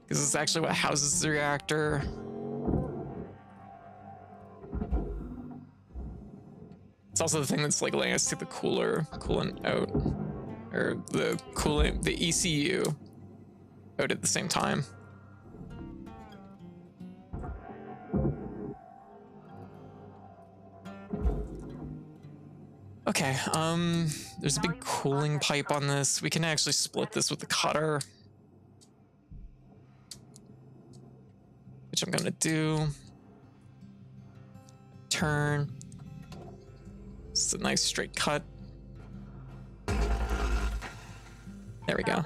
Because it's actually what houses the reactor. It's also the thing that's like letting us take the coolant out, or the ECU out at the same time. Okay, there's a big cooling pipe on this. We can actually split this with the cutter, which I'm gonna do. Turn. It's a nice straight cut. There we go.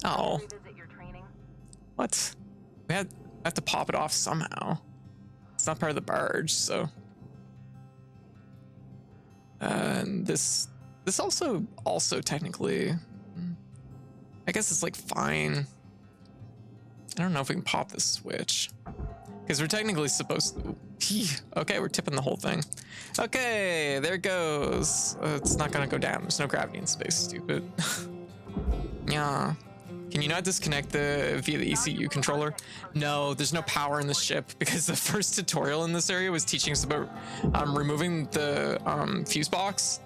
Oh. What? We have to pop it off somehow. It's not part of the barge, so. And this also technically, I guess it's like fine. I don't know if we can pop this switch because we're technically supposed to. Okay, we're tipping the whole thing. Okay, there it goes. It's not gonna go down. There's no gravity in space, stupid. Yeah. Can you not disconnect via the ECU controller? No, there's no power in the ship because the first tutorial in this area was teaching us about removing the fuse box.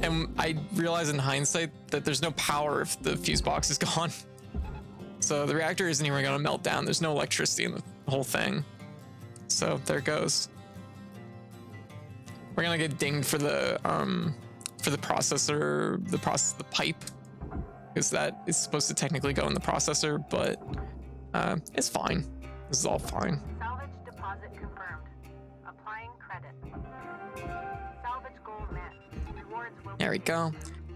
And I realized in hindsight that there's no power if the fuse box is gone. So the reactor isn't even gonna melt down. There's no electricity in the whole thing. So there it goes. We're gonna get dinged for the processor, the pipe, because that is supposed to technically go in the processor, but it's fine. This is all fine. Salvage deposit confirmed. Applying credit. Salvage goal met. Rewards will. There we go.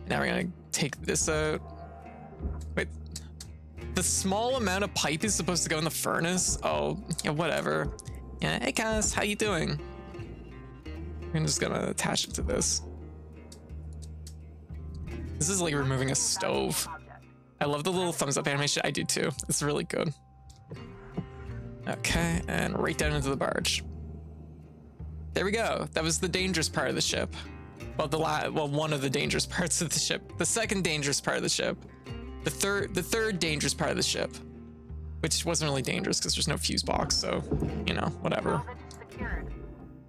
Now we're gonna take this out. Wait, the small amount of pipe is supposed to go in the furnace? Oh, yeah, whatever. Yeah, hey guys, how you doing? I'm just gonna attach it to this. This is like removing a stove. I love the little thumbs up animation. I do too. It's really good. Okay, and right down into the barge. There we go. That was the dangerous part of the ship. Well, one of the dangerous parts of the ship. The second dangerous part of the ship. The third dangerous part of the ship. Which wasn't really dangerous because there's no fuse box, so, you know, whatever.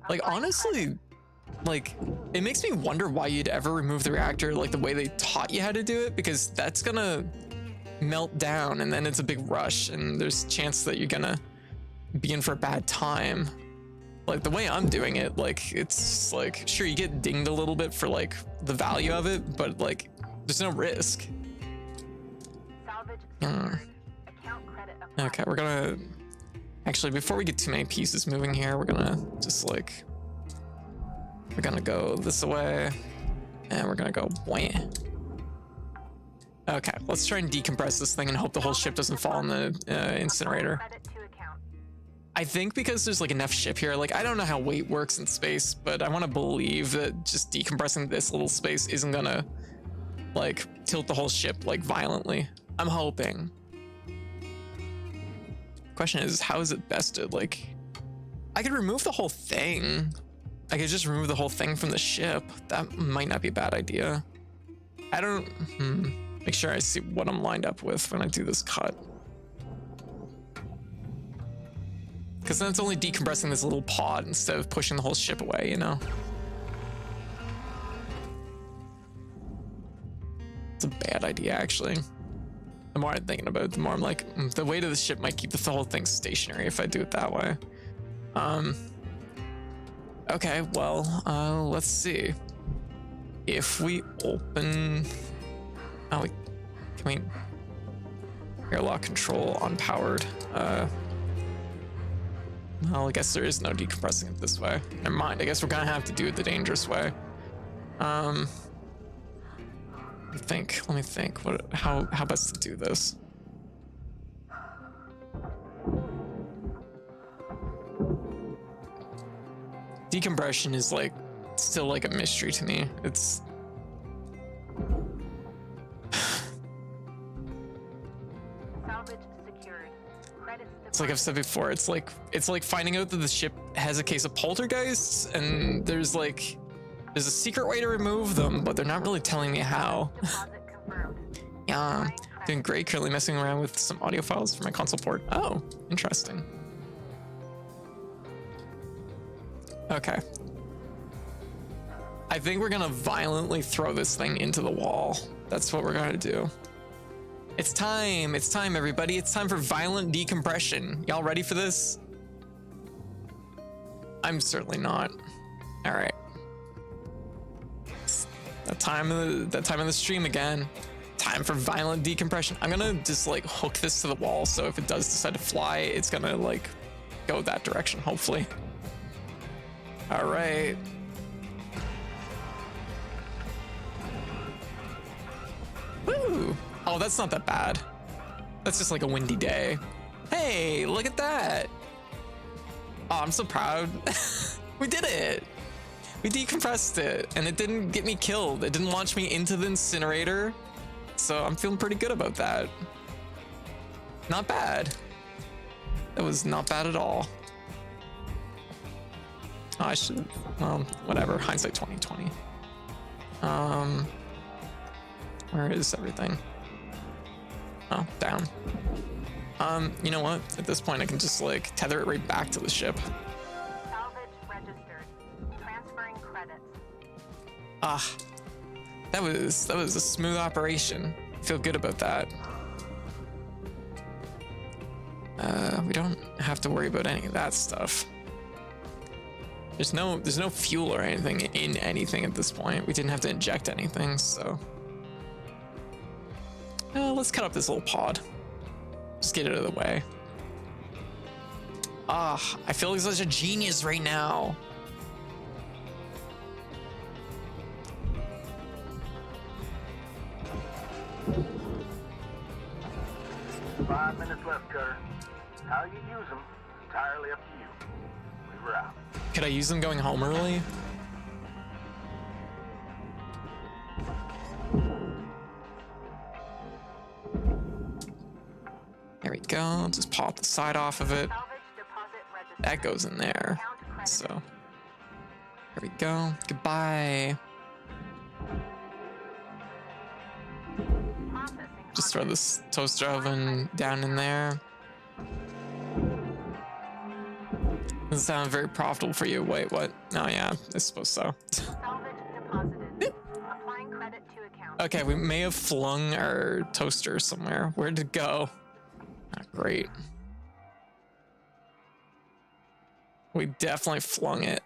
Like, honestly, like, it makes me wonder why you'd ever remove the reactor like the way they taught you how to do it, because that's gonna melt down and then it's a big rush and there's a chance that you're gonna be in for a bad time. Like the way I'm doing it, like it's like, sure, you get dinged a little bit for like the value of it, but like there's no risk. Salvage secured. Account credit applied. Okay, we're gonna actually, before we get too many pieces moving here, we're gonna just like, we're gonna go this way and we're gonna go boing. Okay, let's try and decompress this thing and hope the whole ship doesn't fall in the incinerator. Credit to account. I think because there's like enough ship here, like I don't know how weight works in space, but I want to believe that just decompressing this little space isn't gonna like tilt the whole ship like violently. I'm hoping. Question is, how is it best to like, I could remove the whole thing. I could just remove the whole thing from the ship. That might not be a bad idea. I don't, make sure I see what I'm lined up with when I do this cut. Because then it's only decompressing this little pod instead of pushing the whole ship away, you know? It's a bad idea, actually. The more I'm thinking about it, the more I'm like, the weight of the ship might keep the whole thing stationary if I do it that way. Okay, well, let's see. If we open... Oh, can we... Airlock control unpowered. Well, I guess there is no decompressing it this way. Never mind, I guess we're gonna have to do it the dangerous way. Let me think, how best to do this? Decompression is like, still like a mystery to me. It's... Salvage secured. Credits It's like I've said before, it's like finding out that the ship has a case of poltergeists and there's a secret way to remove them, but they're not really telling me how. deposit confirmed. Yeah, doing great. Currently messing around with some audio files for my console port. Oh, interesting. Okay. I think we're gonna violently throw this thing into the wall. That's what we're gonna do. It's time, everybody. It's time for violent decompression. Y'all ready for this? I'm certainly not. All right. It's that time of the stream again. Time for violent decompression. I'm gonna just like hook this to the wall, so if it does decide to fly, it's gonna like go that direction, hopefully. All right. Woo! Oh, that's not that bad. That's just like a windy day. Hey, look at that. Oh, I'm so proud. We did it. We decompressed it and it didn't get me killed. It didn't launch me into the incinerator. So I'm feeling pretty good about that. Not bad. That was not bad at all. Oh, I should, well, whatever. Hindsight 2020. Where is everything? Oh, down. You know what? At this point, I can just like tether it right back to the ship. Salvage registered. Transferring credits. Ah, that was a smooth operation. I feel good about that. We don't have to worry about any of that stuff. There's no fuel or anything in anything at this point. We didn't have to inject anything, so. Let's cut up this little pod. Just get it out of the way. Ah, I feel like such a genius right now. Five minutes left, Cutter. How you use them, entirely up to you. We were out. Could I use them going home early? There we go. Just pop the side off of it. Salvage deposit registered. That goes in there. Account credited. So there we go. Goodbye. Processing Just throw this toaster oven down in there. Doesn't sound very profitable for you. Wait, what? Oh yeah, I suppose so. Salvage deposited. Applying credit to account. Okay, we may have flung our toaster somewhere. Where'd it go? Not great. We definitely flung it.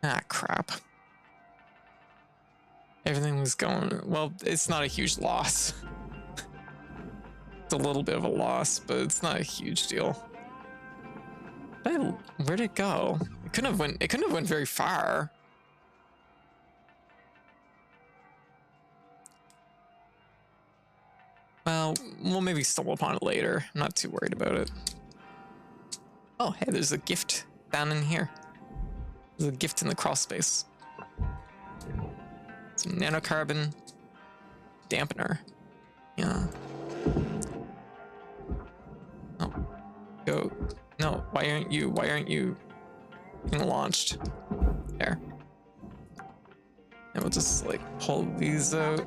Ah, crap. Everything was going, well, it's not a huge loss. It's a little bit of a loss, but it's not a huge deal. Where'd it go? It couldn't have went very far. Well, we'll maybe stumble upon it later. I'm not too worried about it. Oh, hey, there's a gift down in here. There's a gift in the crawl space. Some nanocarbon dampener. Yeah. Oh, go. No, why aren't you being launched? There. And we'll just like pull these out.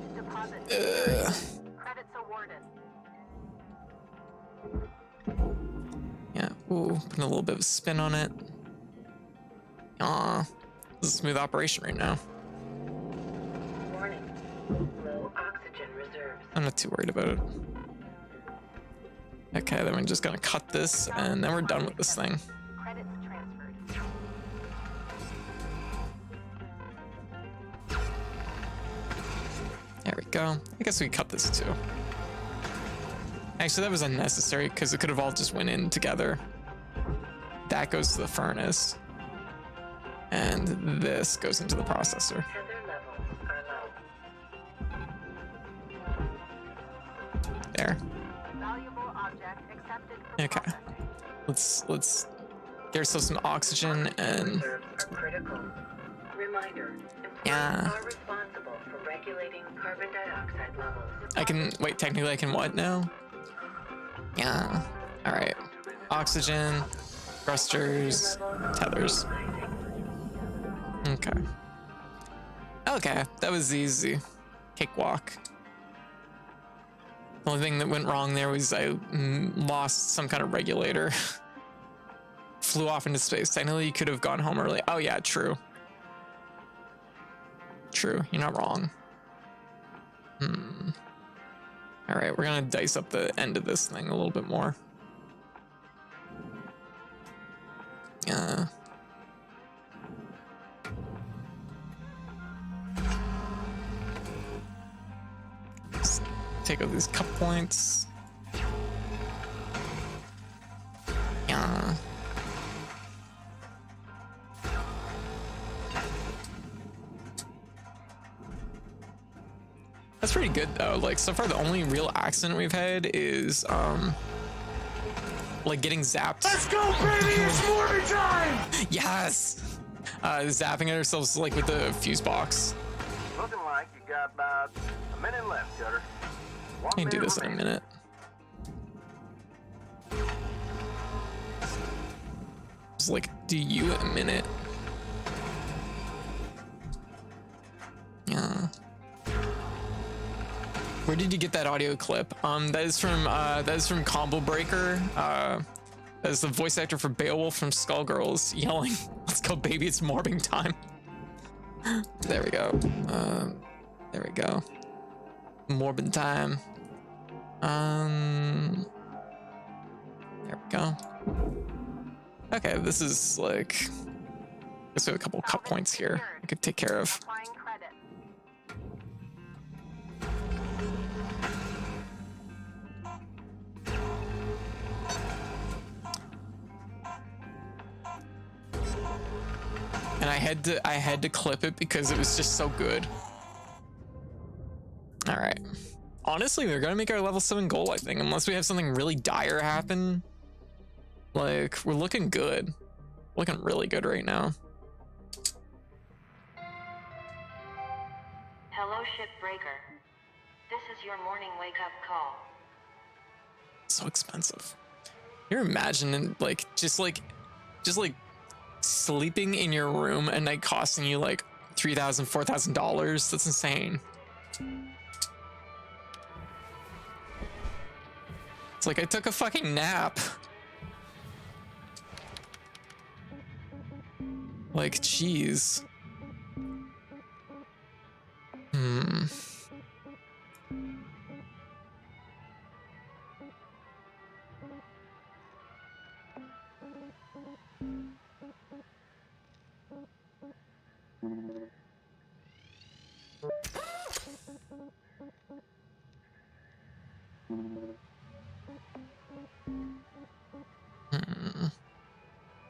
Credits awarded. Yeah, ooh, putting a little bit of spin on it. Aw, this is a smooth operation right now. Warning. Low oxygen reserves. I'm not too worried about it. Okay, then we're just gonna cut this and then we're done with this thing. Credits transferred. There we go. I guess we cut this too. Actually, that was unnecessary because it could have all just went in together. That goes to the furnace. And this goes into the processor. Tether levels are low. There. Valuable object accepted for Okay. processing. Let's get ourselves some oxygen and Reserves are critical. Reminder, employees Yeah. are responsible for regulating carbon dioxide levels. I can wait, technically I can what now? Yeah. Alright. Oxygen, thrusters, tethers. Okay. Okay, that was easy. Cakewalk. The only thing that went wrong there was I lost some kind of regulator. Flew off into space. Technically, you could have gone home early. Oh yeah, true. True, you're not wrong. All right, we're gonna dice up the end of this thing a little bit more. Yeah. Let's take out these cup points. Yeah. That's pretty good though. Like so far the only real accident we've had is like getting zapped. Let's go, baby! It's morning time! Yes! Zapping at ourselves like with the fuse box. Looking like you got about a minute left, Cutter. I can do this in a minute. Just like, do you a minute? Yeah. Where did you get that audio clip? That is from Combo Breaker. That is the voice actor for Beowulf from Skullgirls yelling, "Let's go, baby! It's morbing time." There we go. There we go. Morbid time. There we go. Okay, this is like. Let's do a couple cut points here. I could take care of. Applying credit. And I had to clip it because it was just so good. All right. Honestly, we're gonna make our level 7 goal, I think, unless we have something really dire happen. Like, we're looking good. Looking really good right now. Hello, Shipbreaker. This is your morning wake-up call. So expensive. Can you imagine like just sleeping in your room at night costing you like $3,000, $4,000? That's insane. It's like I took a fucking nap. Like, jeez.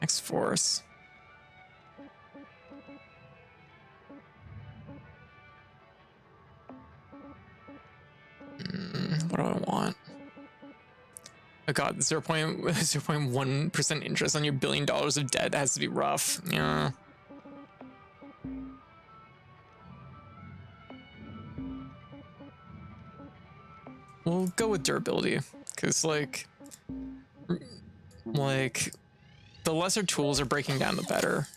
X-Force. What do I want? Oh god, 0.1% interest on your $1 billion of debt has to be rough. Yeah. We'll go with durability, because like the lesser tools are breaking down, the better.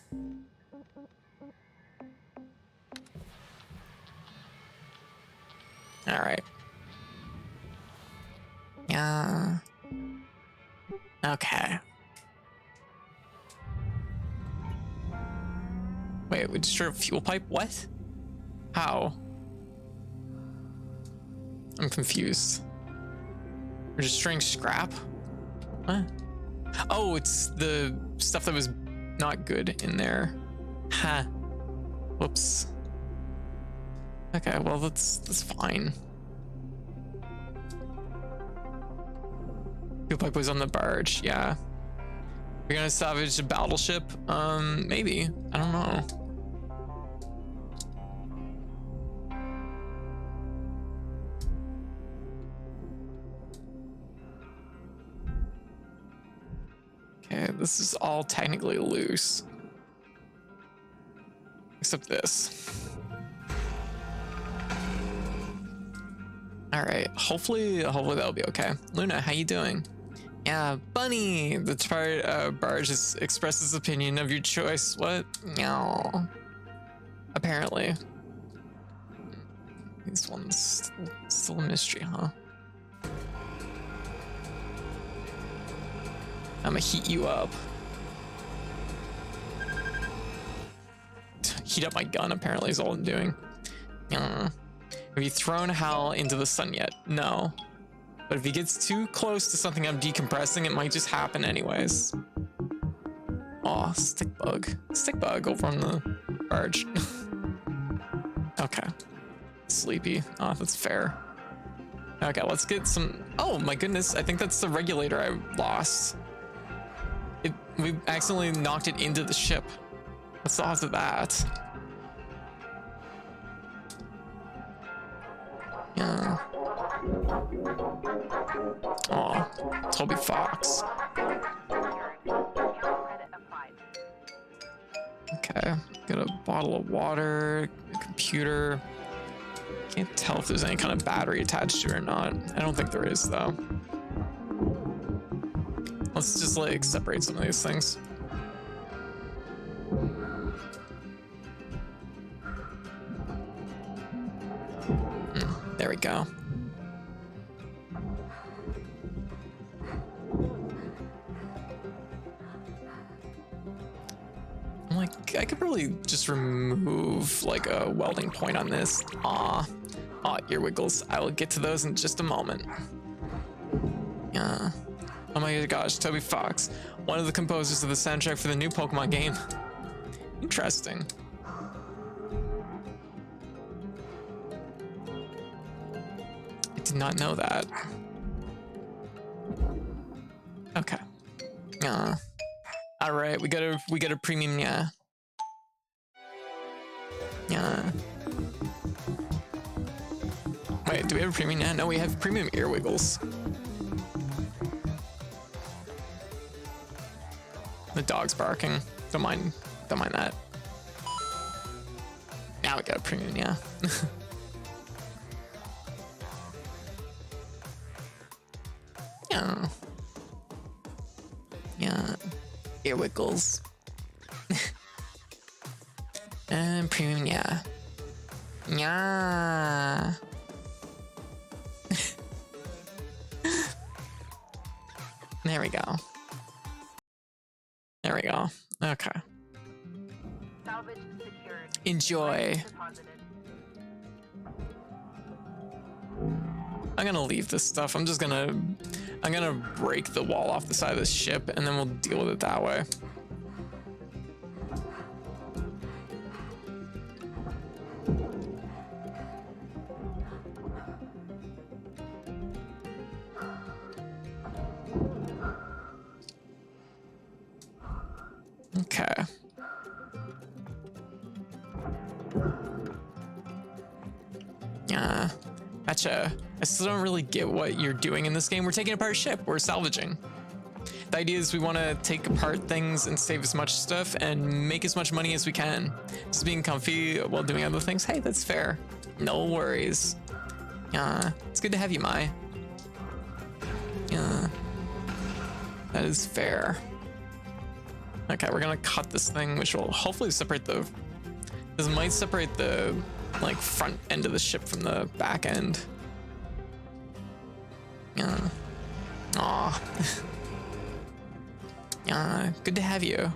All right. Yeah. Okay. Wait, we destroyed a fuel pipe? What? How? I'm confused. We're destroying scrap? What? Oh, it's the stuff that was not good in there. Ha. Whoops. Okay, well that's fine. Fuel pipe was on the barge, yeah. We're gonna salvage a battleship? Maybe. I don't know. Okay, this is all technically loose. Except this. All right, hopefully that'll be okay. Luna, how you doing? Yeah, Bunny, the barge has expressed his opinion of your choice. What? No. Apparently. These ones still a mystery, huh? I'm gonna heat you up. Heat up my gun, apparently, is all I'm doing. Have you thrown Hal into the sun yet? No. But if he gets too close to something I'm decompressing, it might just happen anyways. Aw, stick bug. Stick bug over on the barge. Okay. Sleepy. Oh, that's fair. Okay, let's get some... Oh my goodness, I think that's the regulator I lost. We accidentally knocked it into the ship. What's the odds of that? Yeah. Oh, Toby Fox. Okay, got a bottle of water, a computer. Can't tell if there's any kind of battery attached to it or not. I don't think there is, though. Let's just like separate some of these things. There we go. I'm like, I could probably just remove like a welding point on this. Aw, ear wiggles. I will get to those in just a moment. Yeah. Oh my gosh, Toby Fox, one of the composers of the soundtrack for the new Pokemon game. Interesting. I did not know that. Okay. All right, we got a premium, yeah. Yeah. Wait, do we have a premium? Yeah, no, we have premium ear wiggles. The dog's barking. Don't mind that. Now we got a premium, yeah. Yeah. Yeah. Ear wiggles. And premium, yeah. Yeah. There we go. There we go. Okay. Salvage secured. Enjoy. Items deposited. I'm gonna leave this stuff. I'm gonna break the wall off the side of the ship and then we'll deal with it that way. Okay. Gotcha. I still don't really get what you're doing in this game. We're taking apart a ship. We're salvaging. The idea is we want to take apart things and save as much stuff and make as much money as we can. Just being comfy while doing other things. Hey, that's fair. No worries. It's good to have you, Mai. That is fair. Okay, we're gonna cut this thing, which will hopefully separate the... This might separate the, like, front end of the ship from the back end. Aw. Good to have you.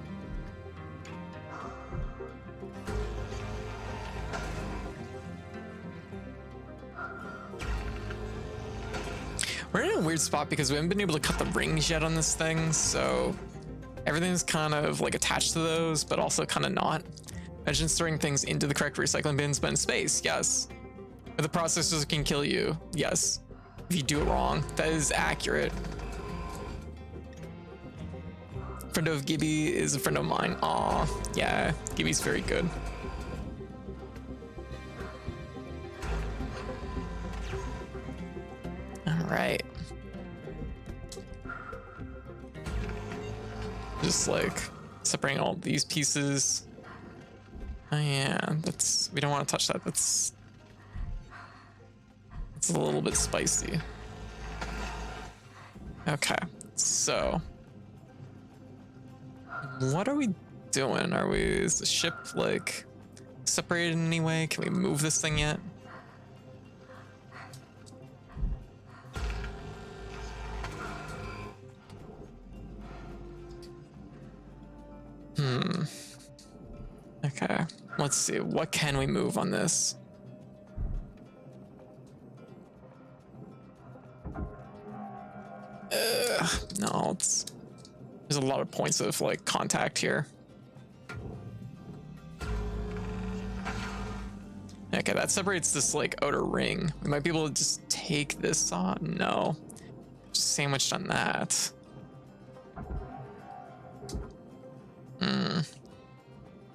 We're in a weird spot because we haven't been able to cut the rings yet on this thing, so everything's kind of like attached to those, but also kind of not. Imagine storing things into the correct recycling bins, but in space, yes. But the processors can kill you, yes. If you do it wrong, that is accurate. Friend of Gibby is a friend of mine. Aw, yeah, Gibby's very good. All right. Just like separating all these pieces. Oh yeah, we don't want to touch that. That's a little bit spicy. Okay, so what are we doing? Is the ship like separated in any way? Can we move this thing yet? Okay, let's see. What can we move on this? No, there's a lot of points of like contact here. Okay, that separates this like outer ring. We might be able to just take this off. No, just sandwiched on that.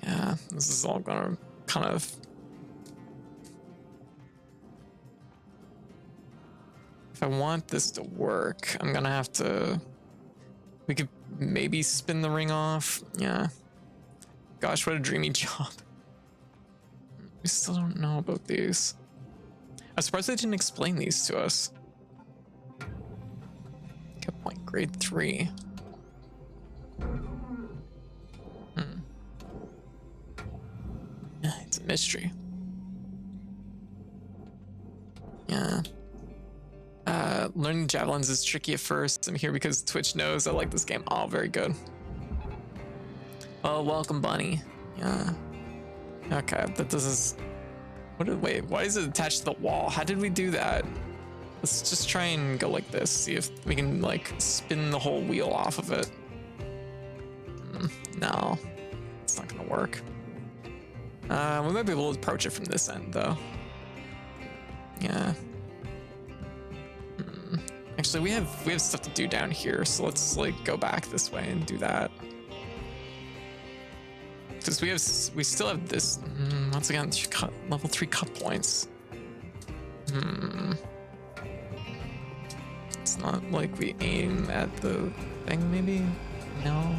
Yeah, this is all gonna kind of... If I want this to work, I'm gonna have to... We could maybe spin the ring off. Yeah. Gosh, what a dreamy job. We still don't know about these. I'm surprised they didn't explain these to us. Good point, grade 3. Yeah, it's a mystery. Yeah. Learning javelins is tricky at first. I'm here because Twitch knows I like this game. Oh, very good. Oh, welcome, Bunny. Yeah. Okay, that does... Wait, why is it attached to the wall? How did we do that? Let's just try and go like this. See if we can, like, spin the whole wheel off of it. No. It's not gonna work. We might be able to approach it from this end, though. Yeah. Actually, we have stuff to do down here, so let's like go back this way and do that. Because we still have this. Once again, level 3 cut points. It's not like we aim at the thing, maybe. No.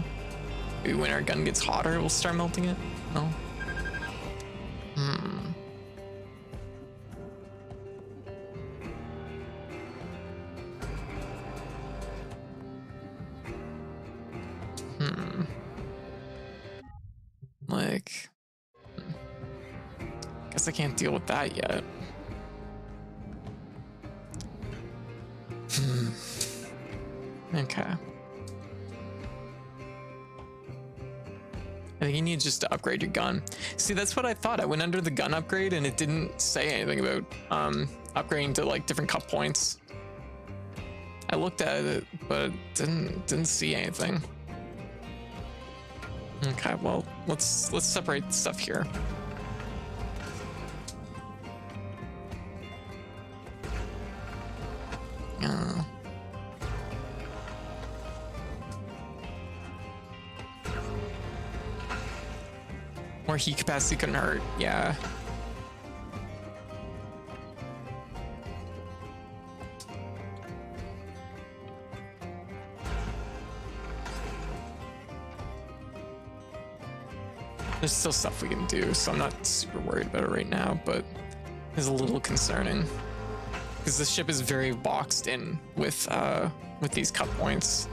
Maybe when our gun gets hotter, we'll start melting it. No. Like, guess I can't deal with that yet. Okay. you need just to upgrade your gun. See, that's what I thought. I went under the gun upgrade and it didn't say anything about upgrading to like different cut points. I looked at it, but didn't see anything. Okay, well, let's separate the stuff here. More heat capacity couldn't hurt, yeah. There's still stuff we can do, so I'm not super worried about it right now, but it's a little concerning because the ship is very boxed in with these cut points.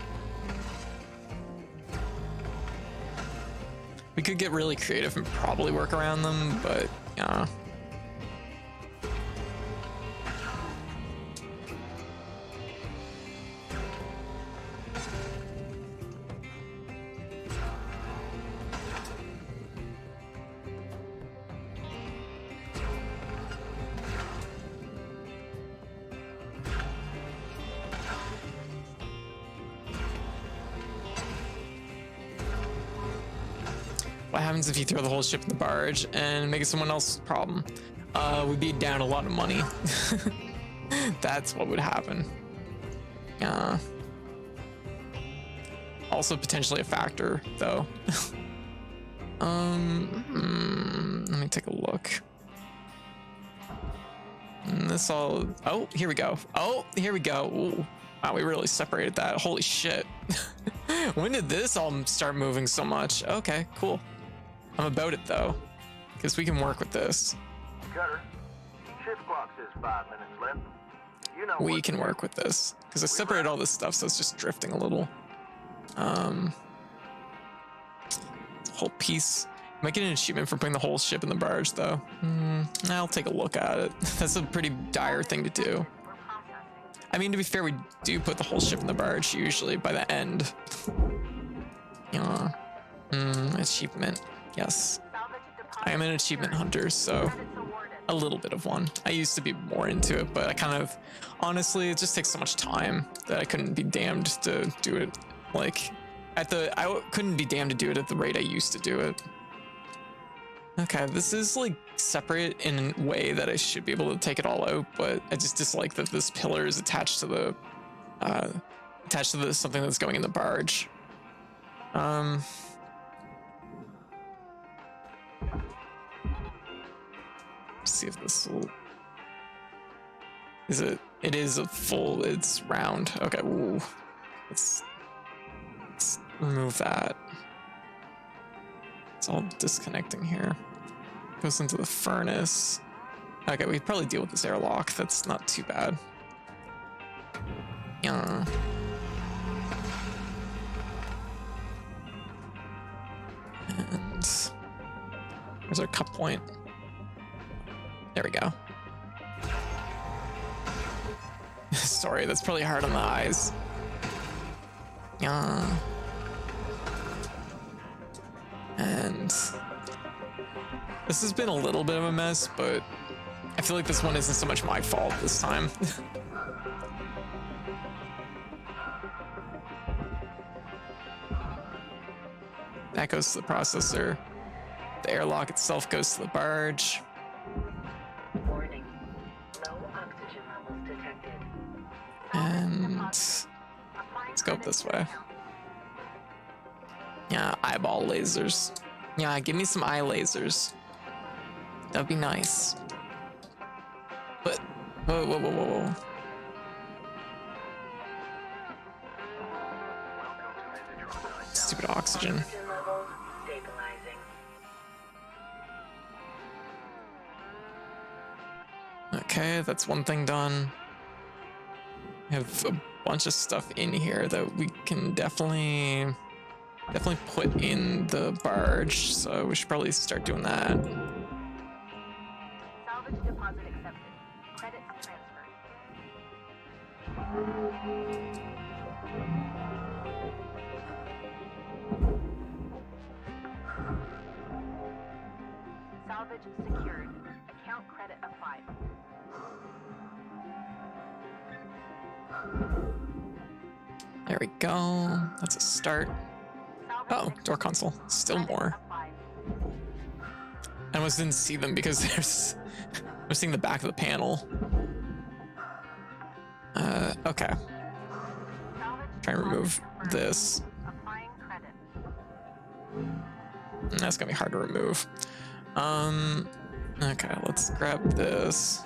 We could get really creative and probably work around them, but yeah. What happens if you throw the whole ship in the barge and make it someone else's problem? We'd be down a lot of money. That's what would happen. Also potentially a factor, though. Let me take a look. This all... Oh, here we go. Oh, here we go. Ooh. Wow, we really separated that. Holy shit. When did this all start moving so much? Okay, cool. I'm about it though, because we can work with this. Cutter, shift clock says 5 minutes left. You know we can work with this, because I separated all this stuff, so it's just drifting a little. Whole piece. Might get an achievement for putting the whole ship in the barge, though. I'll take a look at it. That's a pretty dire thing to do. I mean, to be fair, we do put the whole ship in the barge usually by the end. Achievement. Yes. I am an achievement hunter, so a little bit of one. I used to be more into it, but I kind of, honestly, it just takes so much time that I couldn't be damned to do it. Like, I couldn't be damned to do it at the rate I used to do it. Okay, this is like separate in a way that I should be able to take it all out, but I just dislike that this pillar is attached to the, something that's going in the barge. See if this will... It is a full, it's round. Okay, ooh. Let's remove that. It's all disconnecting here. Goes into the furnace. Okay, we probably deal with this airlock. That's not too bad. Yeah. And where's our cut point? There we go. Sorry, that's probably hard on the eyes. And this has been a little bit of a mess, but I feel like this one isn't so much my fault this time. That goes to the processor. The airlock itself goes to the barge. Warning. Low oxygen levels detected. And let's go up this way. Yeah, eyeball lasers. Yeah, give me some eye lasers. That'd be nice. But whoa. Stupid oxygen. Oxygen levels stabilizing. Okay, that's one thing done. I have a bunch of stuff in here that we can definitely put in the barge, so we should probably start doing that. Salvage deposit accepted. Credits transferred. Salvage secured. Account credit applied. There we go. That's a start. Salvage Oh, door accepted. console. Still Credit more. applied. I almost didn't see them because there's. I was seeing the back of the panel. Okay. Salvage Try and remove deposit confirmed. this. Applying credit. That's gonna be hard to remove. Okay, let's grab this.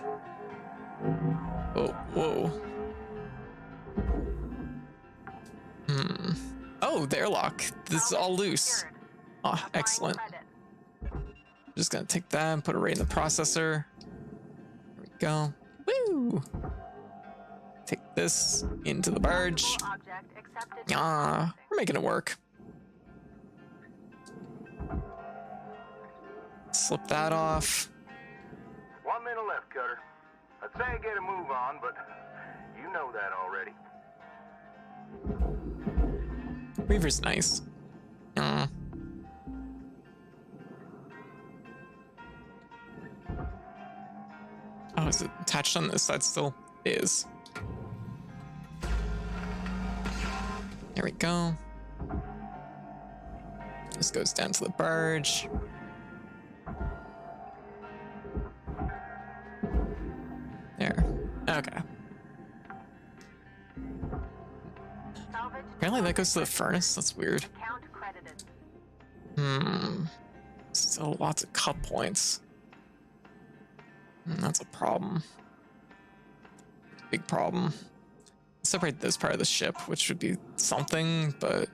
Oh, whoa. Oh, the airlock. This is all loose. Secured. Oh, Applying excellent. credit. Just gonna take that and put it right in the processor. There we go. Woo! Take this into the barge. Valuable object accepted. Ah, we're making it work. Slip that off. 1 minute left, Cutter. I'd say get a move on, but you know that already. Reaver's nice. Oh, is it attached on this side still? It is. There we go. This goes down to the barge. There. Okay. Salvage Apparently that goes to the furnace. That's weird. account credited. Still lots of cut points. That's a problem. Big problem. Separate this part of the ship, which would be something, but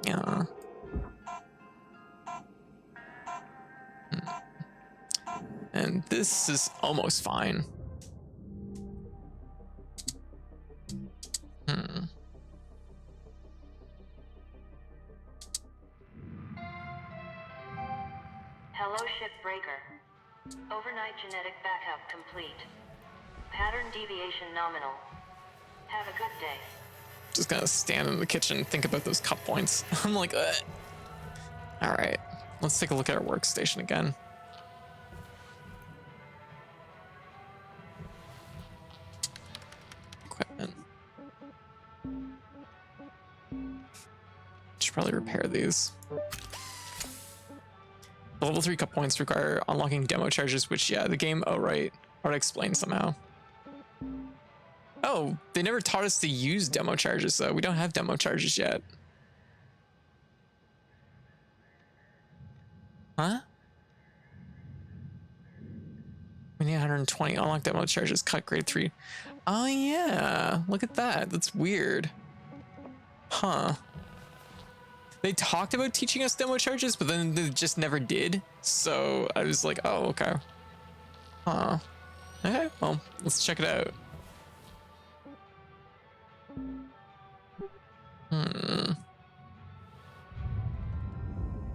yeah. And this is almost fine. Hello, Shipbreaker. Overnight genetic backup complete. Pattern deviation nominal. Have a good day. Just gonna stand in the kitchen and think about those cut points. I'm like, ugh. All right, let's take a look at our workstation again. Equipment. Should probably repair these. The level 3 cut points require unlocking demo charges, which, yeah, the game, oh right, already explained somehow. Oh, they never taught us to use demo charges, though. We don't have demo charges yet. Huh? We need 120. Unlock demo charges. Cut grade 3. Oh, yeah. Look at that. That's weird. Huh. They talked about teaching us demo charges, but then they just never did. So I was like, oh, okay. Huh. Okay, well, let's check it out.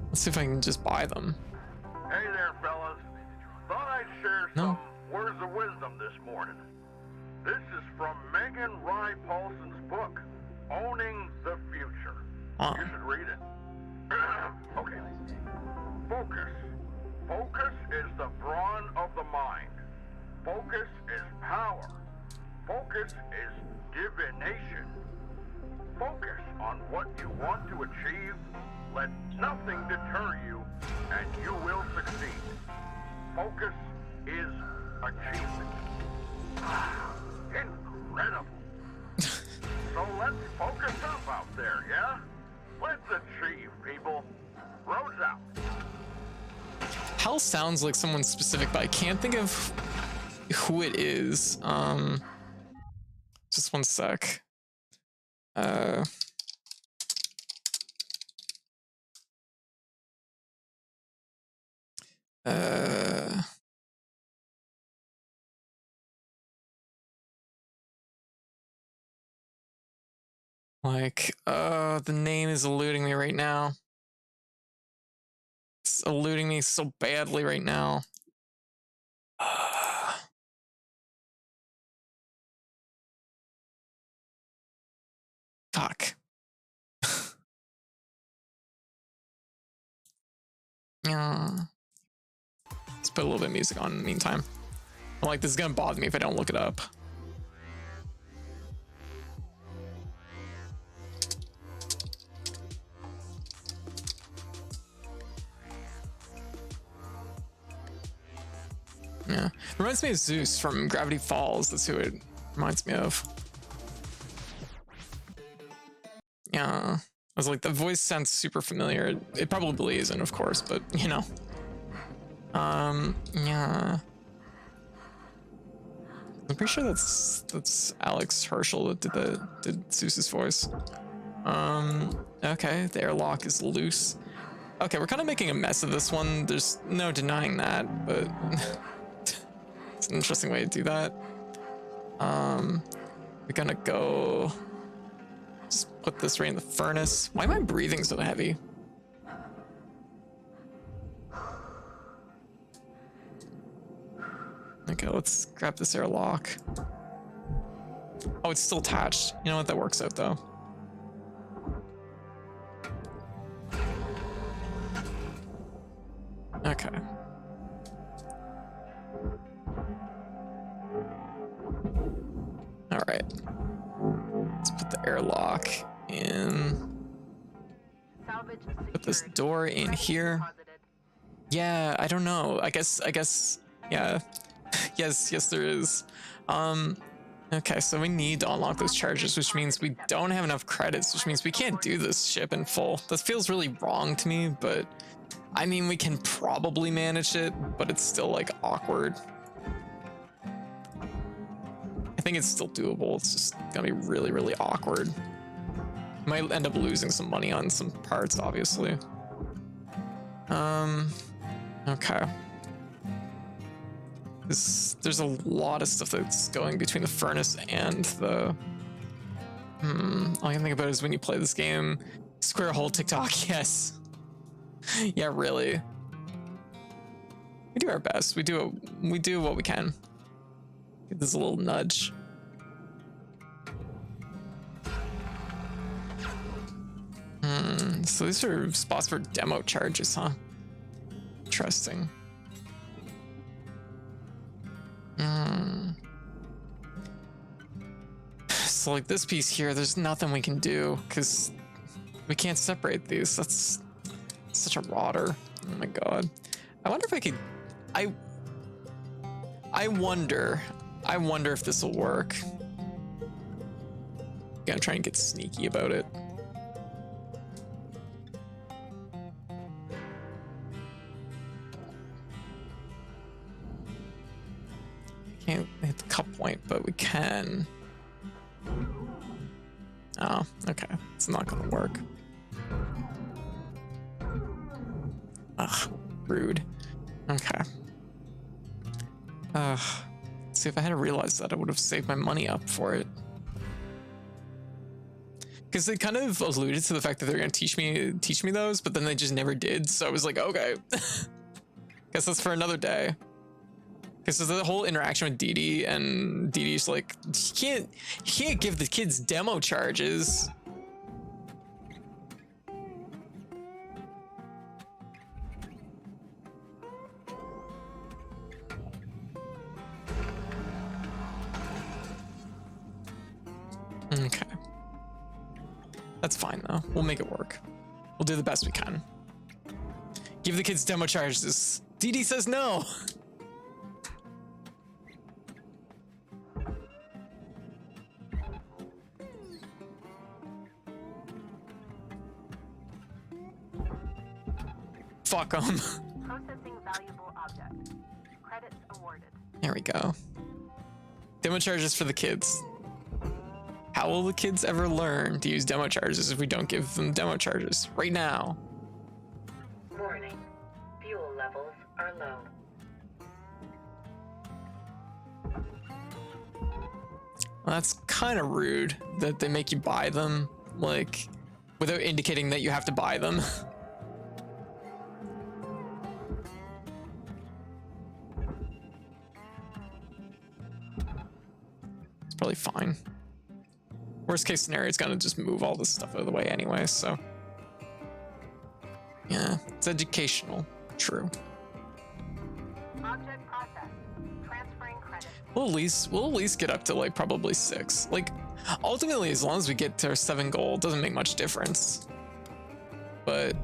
Let's see if I can just buy them. Hey there, fellas. Thought I'd share No. some words of wisdom this morning. This is from Megan Rye Paulson's book, Owning the Future. You should read it. Okay. Focus. Focus is the brawn of the mind. Focus is power. Focus is divination. Focus on what you want to achieve. Let nothing deter you, and you will succeed. Focus is achievement. Incredible. So let's focus up out there, yeah? Let's achieve, people. Roads out. Hell sounds like someone specific, but I can't think of who it is. Just one sec. The name is eluding me right now. It's eluding me so badly right now. Fuck. put a little bit of music on in the meantime. I'm like, this is gonna bother me if I don't look it up. Yeah, reminds me of Zeus from Gravity Falls. That's who it reminds me of. Yeah, I was like, the voice sounds super familiar. It probably isn't, of course, but you know. Yeah. I'm pretty sure that's Alex Herschel that did Zeus's voice. Okay, the airlock is loose. Okay, we're kind of making a mess of this one. There's no denying that, but it's an interesting way to do that. We're gonna go just put this right in the furnace. Why am I breathing so heavy? Okay, let's grab this airlock. Oh, it's still attached. You know what? That works out though. Okay. All right. Let's put the airlock in. Put this door in here. Yeah, I don't know. I guess, yeah. yes, there is. Okay, so we need to unlock those charges, which means we don't have enough credits, which means we can't do this ship in full. That feels really wrong to me, but I mean, we can probably manage it, but it's still like awkward. I think it's still doable. It's just gonna be really, really awkward. Might end up losing some money on some parts, obviously. Okay. There's a lot of stuff that's going between the furnace and the... all I can think about is when you play this game. Square hole TikTok, yes. Yeah, really. We do our best. We do what we can. Give this a little nudge. So these are spots for demo charges, huh? Interesting. So like this piece here, there's nothing we can do because we can't separate these. That's such a rotter. Oh my god. I wonder if I could. I wonder if this will work. Gonna try and get sneaky about it. Can't hit the cut point, but we can. Oh, okay. It's not gonna work. Ugh, rude. Okay. See, if I had realized that, I would have saved my money up for it. Because they kind of alluded to the fact that they're gonna teach me those, but then they just never did. So I was like, okay, guess that's for another day. Because the whole interaction with Dee Dee, and Dee Dee's like, you can't give the kids demo charges. Okay. That's fine though. We'll make it work. We'll do the best we can. Give the kids demo charges. Dee Dee says no. Fuck them. Processing valuable object. Credits awarded. There we go. Demo charges for the kids. How will the kids ever learn to use demo charges if we don't give them demo charges right now? Warning. Fuel levels are low. Well, that's kind of rude that they make you buy them, like, without indicating that you have to buy them. It's probably fine. Worst case scenario, it's gonna just move all this stuff out of the way anyway, so. Yeah, it's educational. True. we'll at least get up to like probably 6. Like ultimately, as long as we get to our 7 goal, it doesn't make much difference. But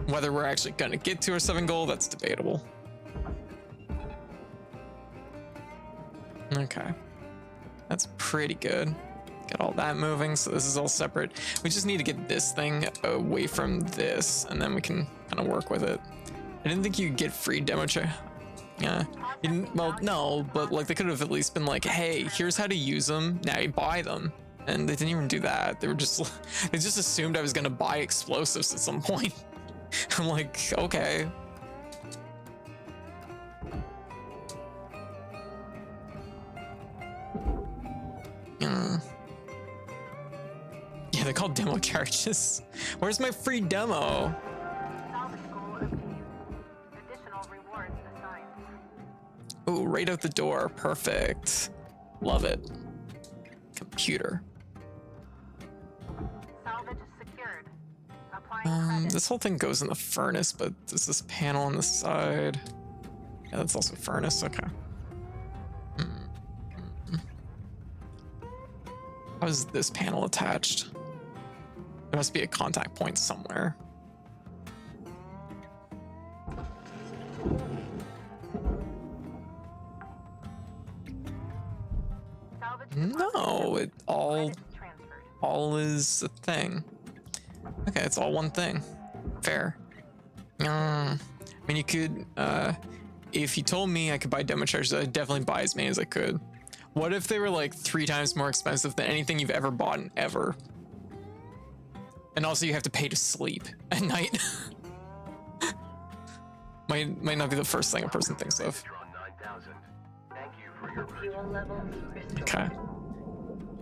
whether we're actually gonna get to our 7 goal, that's debatable. Okay, that's pretty good. Get all that moving, so this is all separate. We just need to get this thing away from this, and then we can kind of work with it. I didn't think you could get free demo check. Yeah, you didn't, well, no, but like they could have at least been like, hey, here's how to use them, now you buy them. And they didn't even do that. They were just, they just assumed I was gonna buy explosives at some point. I'm like, okay. Yeah, they're called demo carriages. Where's my free demo? Salvage goal obtained. Additional rewards assigned. Oh, right out the door. Perfect. Love it. Computer. Salvage secured. Applying credit. This whole thing goes in the furnace, but there's this panel on the side. Yeah, that's also furnace. Okay. How is this panel attached? There must be a contact point somewhere. Salvage No, it all credit transferred. is a thing. Okay, it's all one thing. Fair. I mean, you could, if you told me I could buy demo charges, I'd definitely buy as many as I could. What if they were like 3 times more expensive than anything you've ever bought ever? And also you have to pay to sleep at night. might not be the first thing a person thinks of. Thank you for your Fuel levels restored. Okay.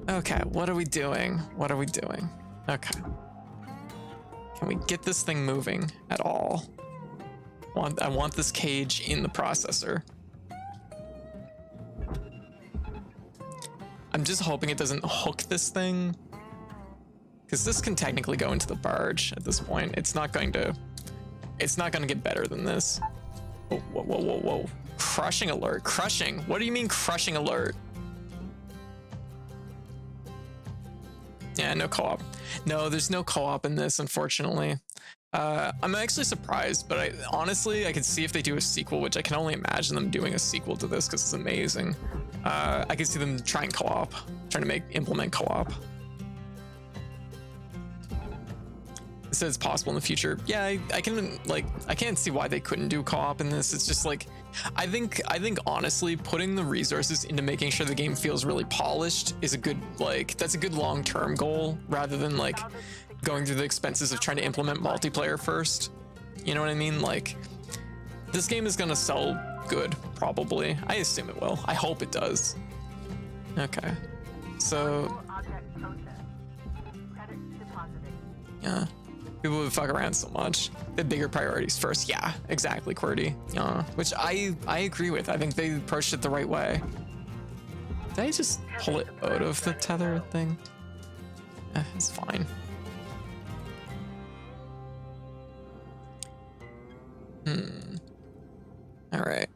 Okay, what are we doing? What are we doing? Okay. Can we get this thing moving at all? I want this cage in the processor. I'm just hoping it doesn't hook this thing, because this can technically go into the barge at this point. It's not going to get better than this. Whoa, whoa, whoa, whoa, whoa. Crushing alert. Crushing. What do you mean crushing alert? Yeah, no co-op. No, there's no co-op in this, unfortunately. I'm actually surprised, but honestly, I could see if they do a sequel, which I can only imagine them doing a sequel to this because it's amazing. I could see them trying co-op, trying to implement co-op. It says possible in the future. Yeah, I can't see why they couldn't do co-op in this. It's just like, I think honestly, putting the resources into making sure the game feels really polished is a good, that's a good long-term goal, rather than like going through the expenses of trying to implement multiplayer first. You know what I mean? Like, this game is gonna sell good, probably. I assume it will. I hope it does. Okay. So, Object processed. Credit deposited. yeah. People would fuck around so much. The bigger priorities first. Yeah, exactly, QWERTY. Yeah, which I agree with. I think they approached it the right way. Did I just pull it out of the tether thing? It's fine. All right.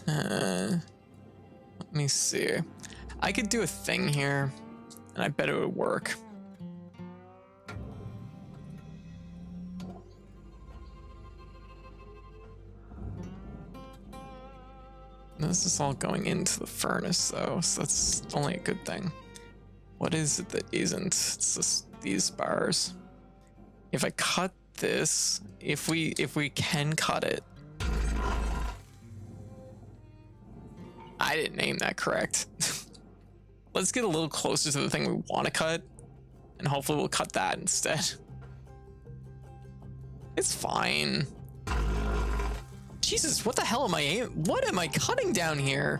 Let me see. I could do a thing here, and I bet it would work. This is all going into the furnace though, so that's only a good thing. What is it that isn't? It's just these bars. If I cut this, if we can cut it. I didn't name that correct. Let's get a little closer to the thing we want to cut, and hopefully we'll cut that instead. It's fine. Jesus, what the hell am what am I cutting down here?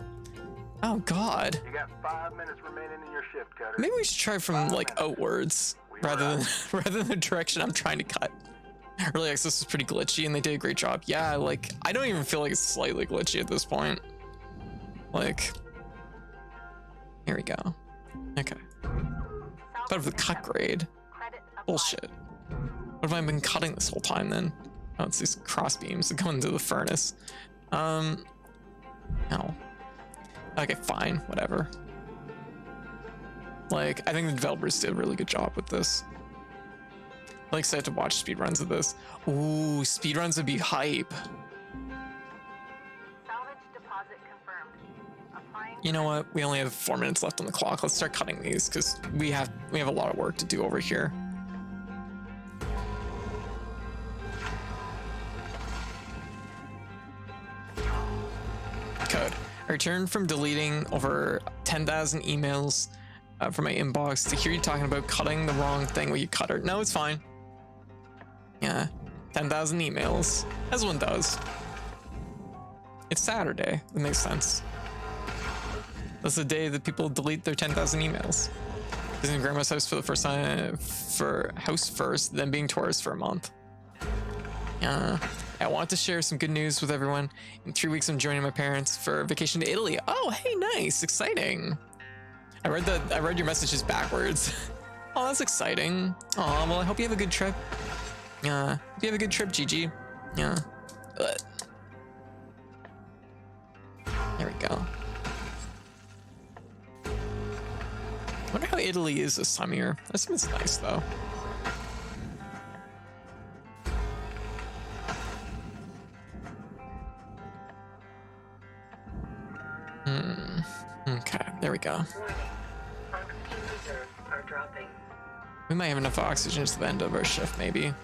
Oh God. You got 5 minutes remaining in your shift, Cutter. Maybe we should try from like outwards rather than the direction I'm trying to cut. Early access was pretty glitchy and they did a great job. Yeah, like I don't even feel like it's slightly glitchy at this point. Like, here we go. Okay. Out of the cut grade. Bullshit. What have I been cutting this whole time then? Oh, it's these cross beams that go into the furnace. Ow. Okay, fine, whatever. Like, I think the developers did a really good job with this. Like, excited to watch speedruns of this. Ooh, speedruns would be hype. Salvage deposit confirmed. Applying You know what? We only have 4 minutes left on the clock. Let's start cutting these because we have a lot of work to do over here. Code. I returned from deleting over 10,000 emails from my inbox to hear you talking about cutting the wrong thing when you cut her. No, it's fine. Yeah, 10,000 emails, as one does. It's Saturday. It makes sense. That's the day that people delete their 10,000 emails. Visiting grandma's house for the first time, for house first, then being tourist for a month. Yeah. I want to share some good news with everyone. In 3 weeks, I'm joining my parents for vacation to Italy. Oh, hey, nice, exciting. I read your messages backwards. Oh, that's exciting. Oh, well, I hope you have a good trip. Hope you have a good trip, Gigi. Yeah. There we go. I wonder how Italy is this time of year. That seems nice, though. Okay, there we go. Warning. Oxygen reserves are dropping. We might have enough oxygen to the end of our shift, maybe.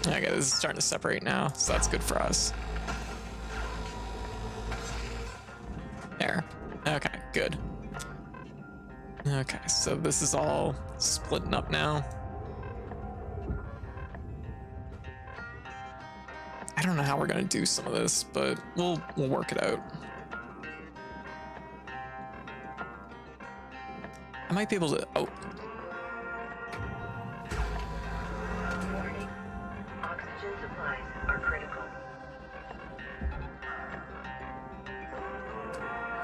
Okay, this is starting to separate now, so that's good for us. There. Okay, good. Okay, so this is all splitting up now. I don't know how we're gonna do some of this, but we'll work it out. I might be able to. Oh, Warning. Oxygen supplies are critical.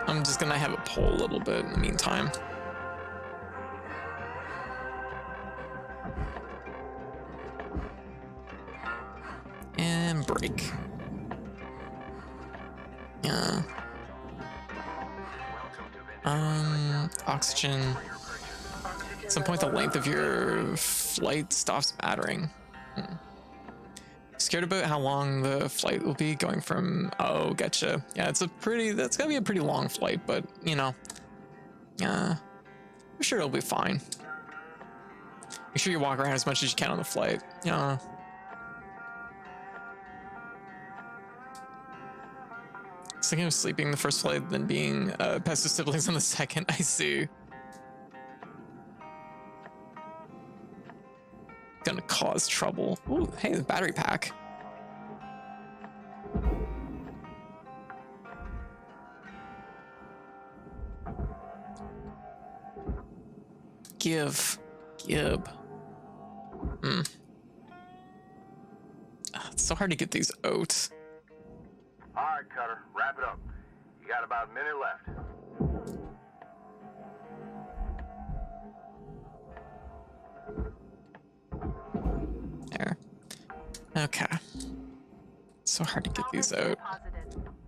I'm just gonna have it pull a little bit in the meantime. And break. Yeah. Oxygen. At some point, the length of your flight stops mattering. Scared about how long the flight will be going from. Oh, getcha. Yeah, that's gonna be a pretty long flight, but you know, I'm sure it'll be fine. Make sure you walk around as much as you can on the flight. Yeah. I was thinking of sleeping the first flight, then being past the siblings on the second. I see. Gonna cause trouble. Ooh, hey, the battery pack. Gib. It's so hard to get these oats. All right, Cutter, wrap it up. You got about a minute left. There. Okay. So hard to get these out.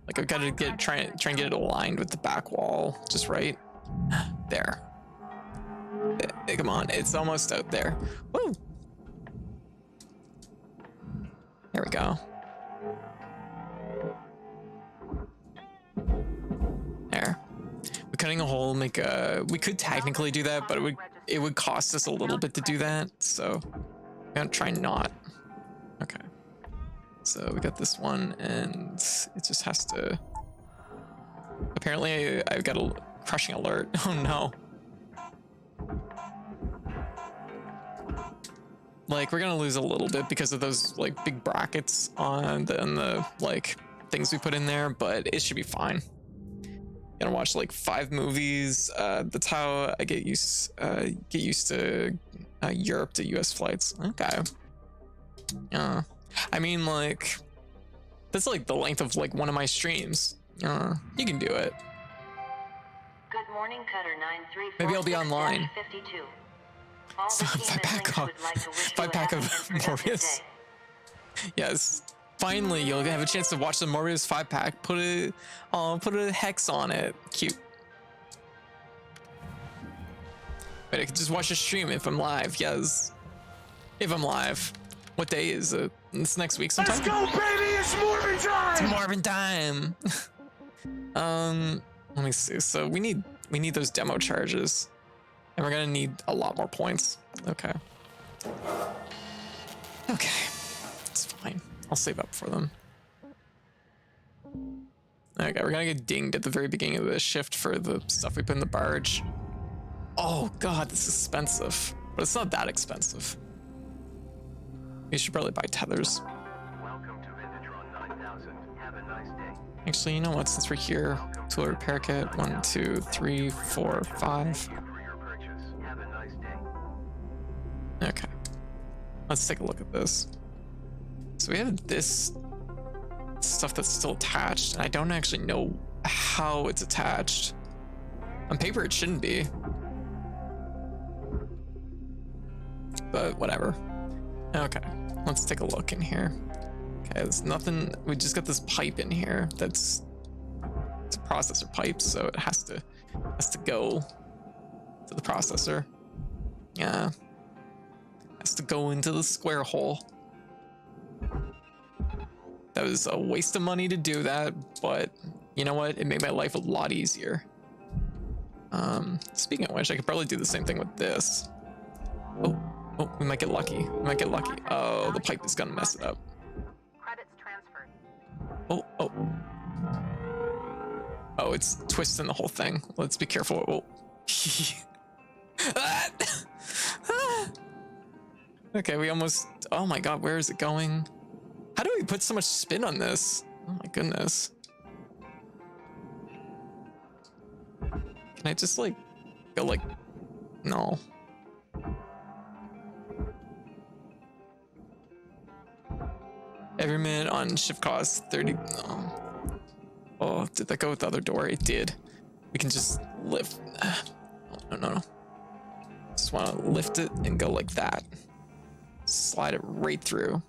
Like I've got to try and get it aligned with the back wall, just right. There. Come on, it's almost out there. Woo! There we go. There. We're cutting a hole, make a. We could technically do that, but it would cost us a little bit to do that. So I'm gonna try not. Okay. So we got this one, and it just has to. Apparently, I've got a crushing alert. Oh no. Like we're gonna lose a little bit because of those like big brackets on the like things we put in there, but it should be fine. Gonna watch like 5 movies. That's how I get used to Europe to US flights. Okay. I mean like that's like the length of like one of my streams. You can do it. Good morning, Cutter 934. Maybe I'll be online. 52. All the So team if I at pack Lynx up, would like to wish if I you a pack happy of and productive Morbius. day. Yes. Finally, you'll have a chance to watch the Morbius 5-pack. Put a hex on it. Cute. But I could just watch a stream if I'm live. Yes. If I'm live. What day is it? It's next week sometime. Let's go, baby! It's Morbin time! It's Morbin time. Let me see. So we need those demo charges. And we're gonna need a lot more points. Okay. Okay. It's fine. I'll save up for them. Okay, we're gonna get dinged at the very beginning of the shift for the stuff we put in the barge. Oh god, this is expensive. But it's not that expensive. We should probably buy tethers. Welcome to Vintatron 9000. Have a nice day. Actually, you know what? Since we're here, tool repair kit. 1, 2, 3, 4, 5. Thank you for your purchase. Have a nice day. Okay. Let's take a look at this. So we have this stuff that's still attached, and I don't actually know how it's attached. On paper, it shouldn't be. But whatever. Okay, let's take a look in here. Okay, there's nothing. We just got this pipe in here. It's a processor pipe, so it has to go to the processor. Yeah, has to go into the square hole. That was a waste of money to do that, but you know what? It made my life a lot easier. Speaking of which, I could probably do the same thing with this. Oh, we might get lucky. We might get lucky. Oh, the pipe is gonna mess it up. Credits transferred. Oh, it's twisting the whole thing. Let's be careful. Oh. Okay, we almost, oh my god, where is it going? How do we put so much spin on this? Oh my goodness. Can I just like go like, no. Every minute on shift costs 30. Oh, did that go with the other door? It did. We can just lift. No. Just want to lift it and go like that. Slide it right through.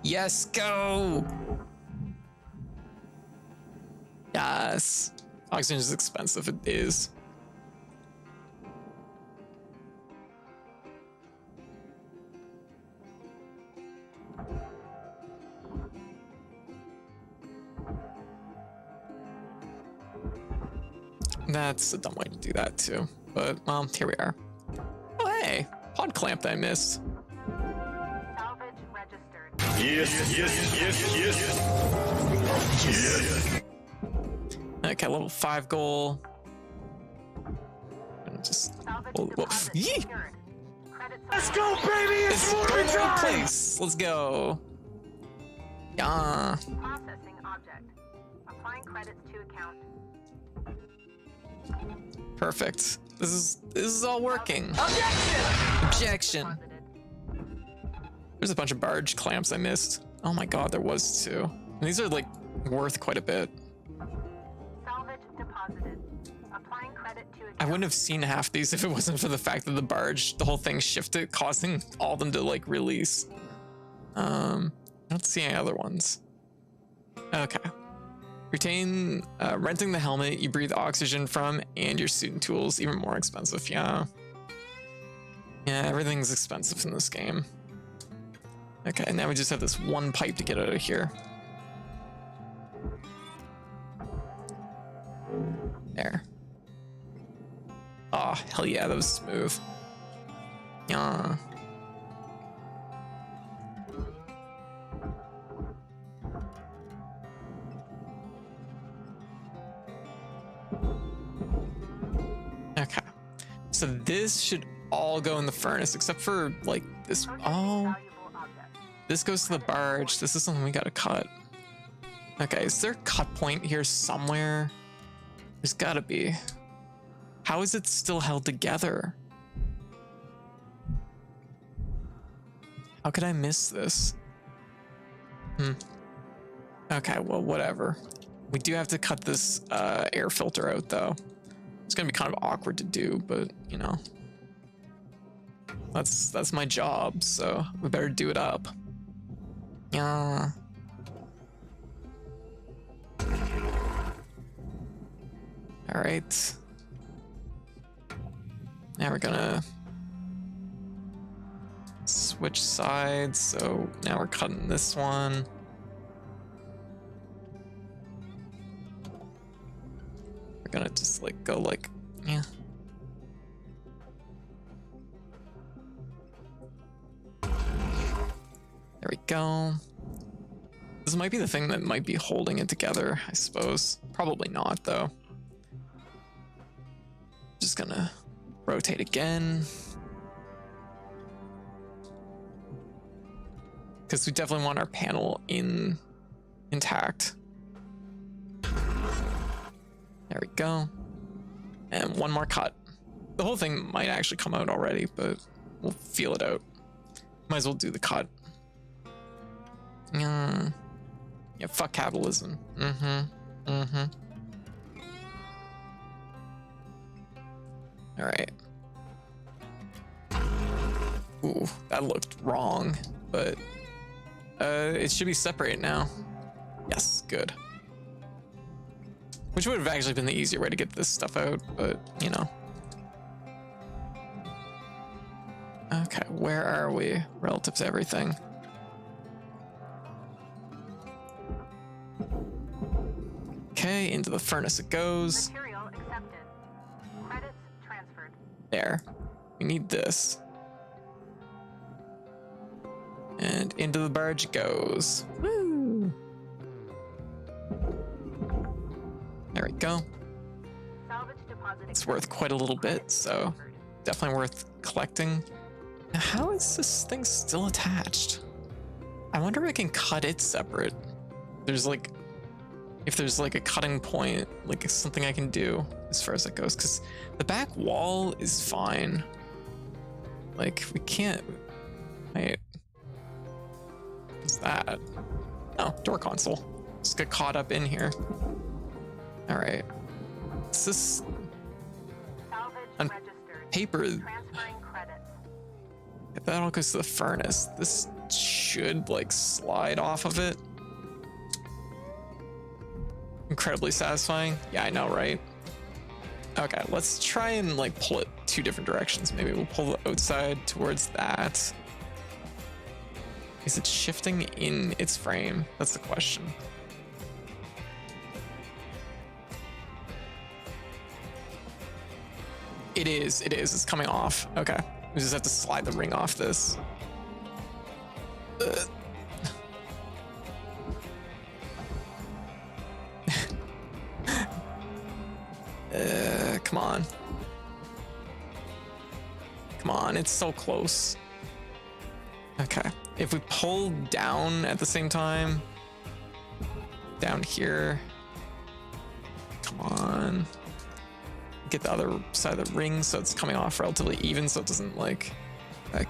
Yes, go! Yes. Oxygen is expensive, it is. That's a dumb way to do that too, but here we are. Oh hey, pod clamp that I missed. Salvage registered. Yes. Okay, level 5 goal. Just Salvage whoa. deposit Yee! secured. Credits Let's go, baby! It's It's going Morbin to the right time! place. Let's go. Yeah. processing object. Applying credits to account. Perfect. This is all working. Objection! Objection. Deposited. There's a bunch of barge clamps I missed. Oh my god, there was too. And these are like worth quite a bit. Salvage deposited. Applying credit to account. I wouldn't have seen half these if it wasn't for the fact that the whole thing shifted, causing all of them to like release. I don't see any other ones. Okay. Retain, renting the helmet you breathe oxygen from and your suit and tools, even more expensive. Yeah, everything's expensive in this game. Okay, now we just have this one pipe to get out of here. There. Oh, hell yeah, that was smooth. Yeah. Okay. So this should all go in the furnace except for like this. Purchase Oh, valuable object. this goes to the barge. This is something we gotta cut. Okay, is there a cut point here somewhere? There's gotta be. How is it still held together? How could I miss this? Okay, well, whatever. We do have to cut this air filter out though. It's gonna be kind of awkward to do, but you know. That's my job, so we better do it up. Yeah. All right. Now we're gonna switch sides. So now we're cutting this one. We're gonna just like go like, yeah. There we go. This might be the thing that might be holding it together, I suppose. Probably not, though. Just gonna rotate again. Because we definitely want our panel intact. There we go. And one more cut. The whole thing might actually come out already, but we'll feel it out. Might as well do the cut. Yeah, fuck capitalism. All right. Ooh, that looked wrong, but it should be separate now. Yes, good. Which would have actually been the easier way to get this stuff out, but you know. Okay, where are we relative to everything? Okay, into the furnace it goes. Material accepted. Credits transferred. There. We need this. And into the barge it goes. Woo! There we go. Salvage deposit It's worth quite a little bit, so definitely worth collecting. Now, how is this thing still attached? I wonder if I can cut it separate. There's like, if there's like a cutting point, like something I can do as far as that goes, because the back wall is fine. Like we can't, wait, what's that? Oh, door console. Just get caught up in here. All right. Is this salvage on registered. paper? Transferring credits. If that all goes to the furnace, this should like slide off of it. Incredibly satisfying. Yeah, I know, right? Okay, let's try and like pull it two different directions. Maybe we'll pull the outside towards that. Is it shifting in its frame? That's the question. It is, it's coming off. Okay, we just have to slide the ring off this. Come on. Come on, it's so close. Okay, if we pull down at the same time, down here, come on. Get the other side of the ring so it's coming off relatively even so it doesn't like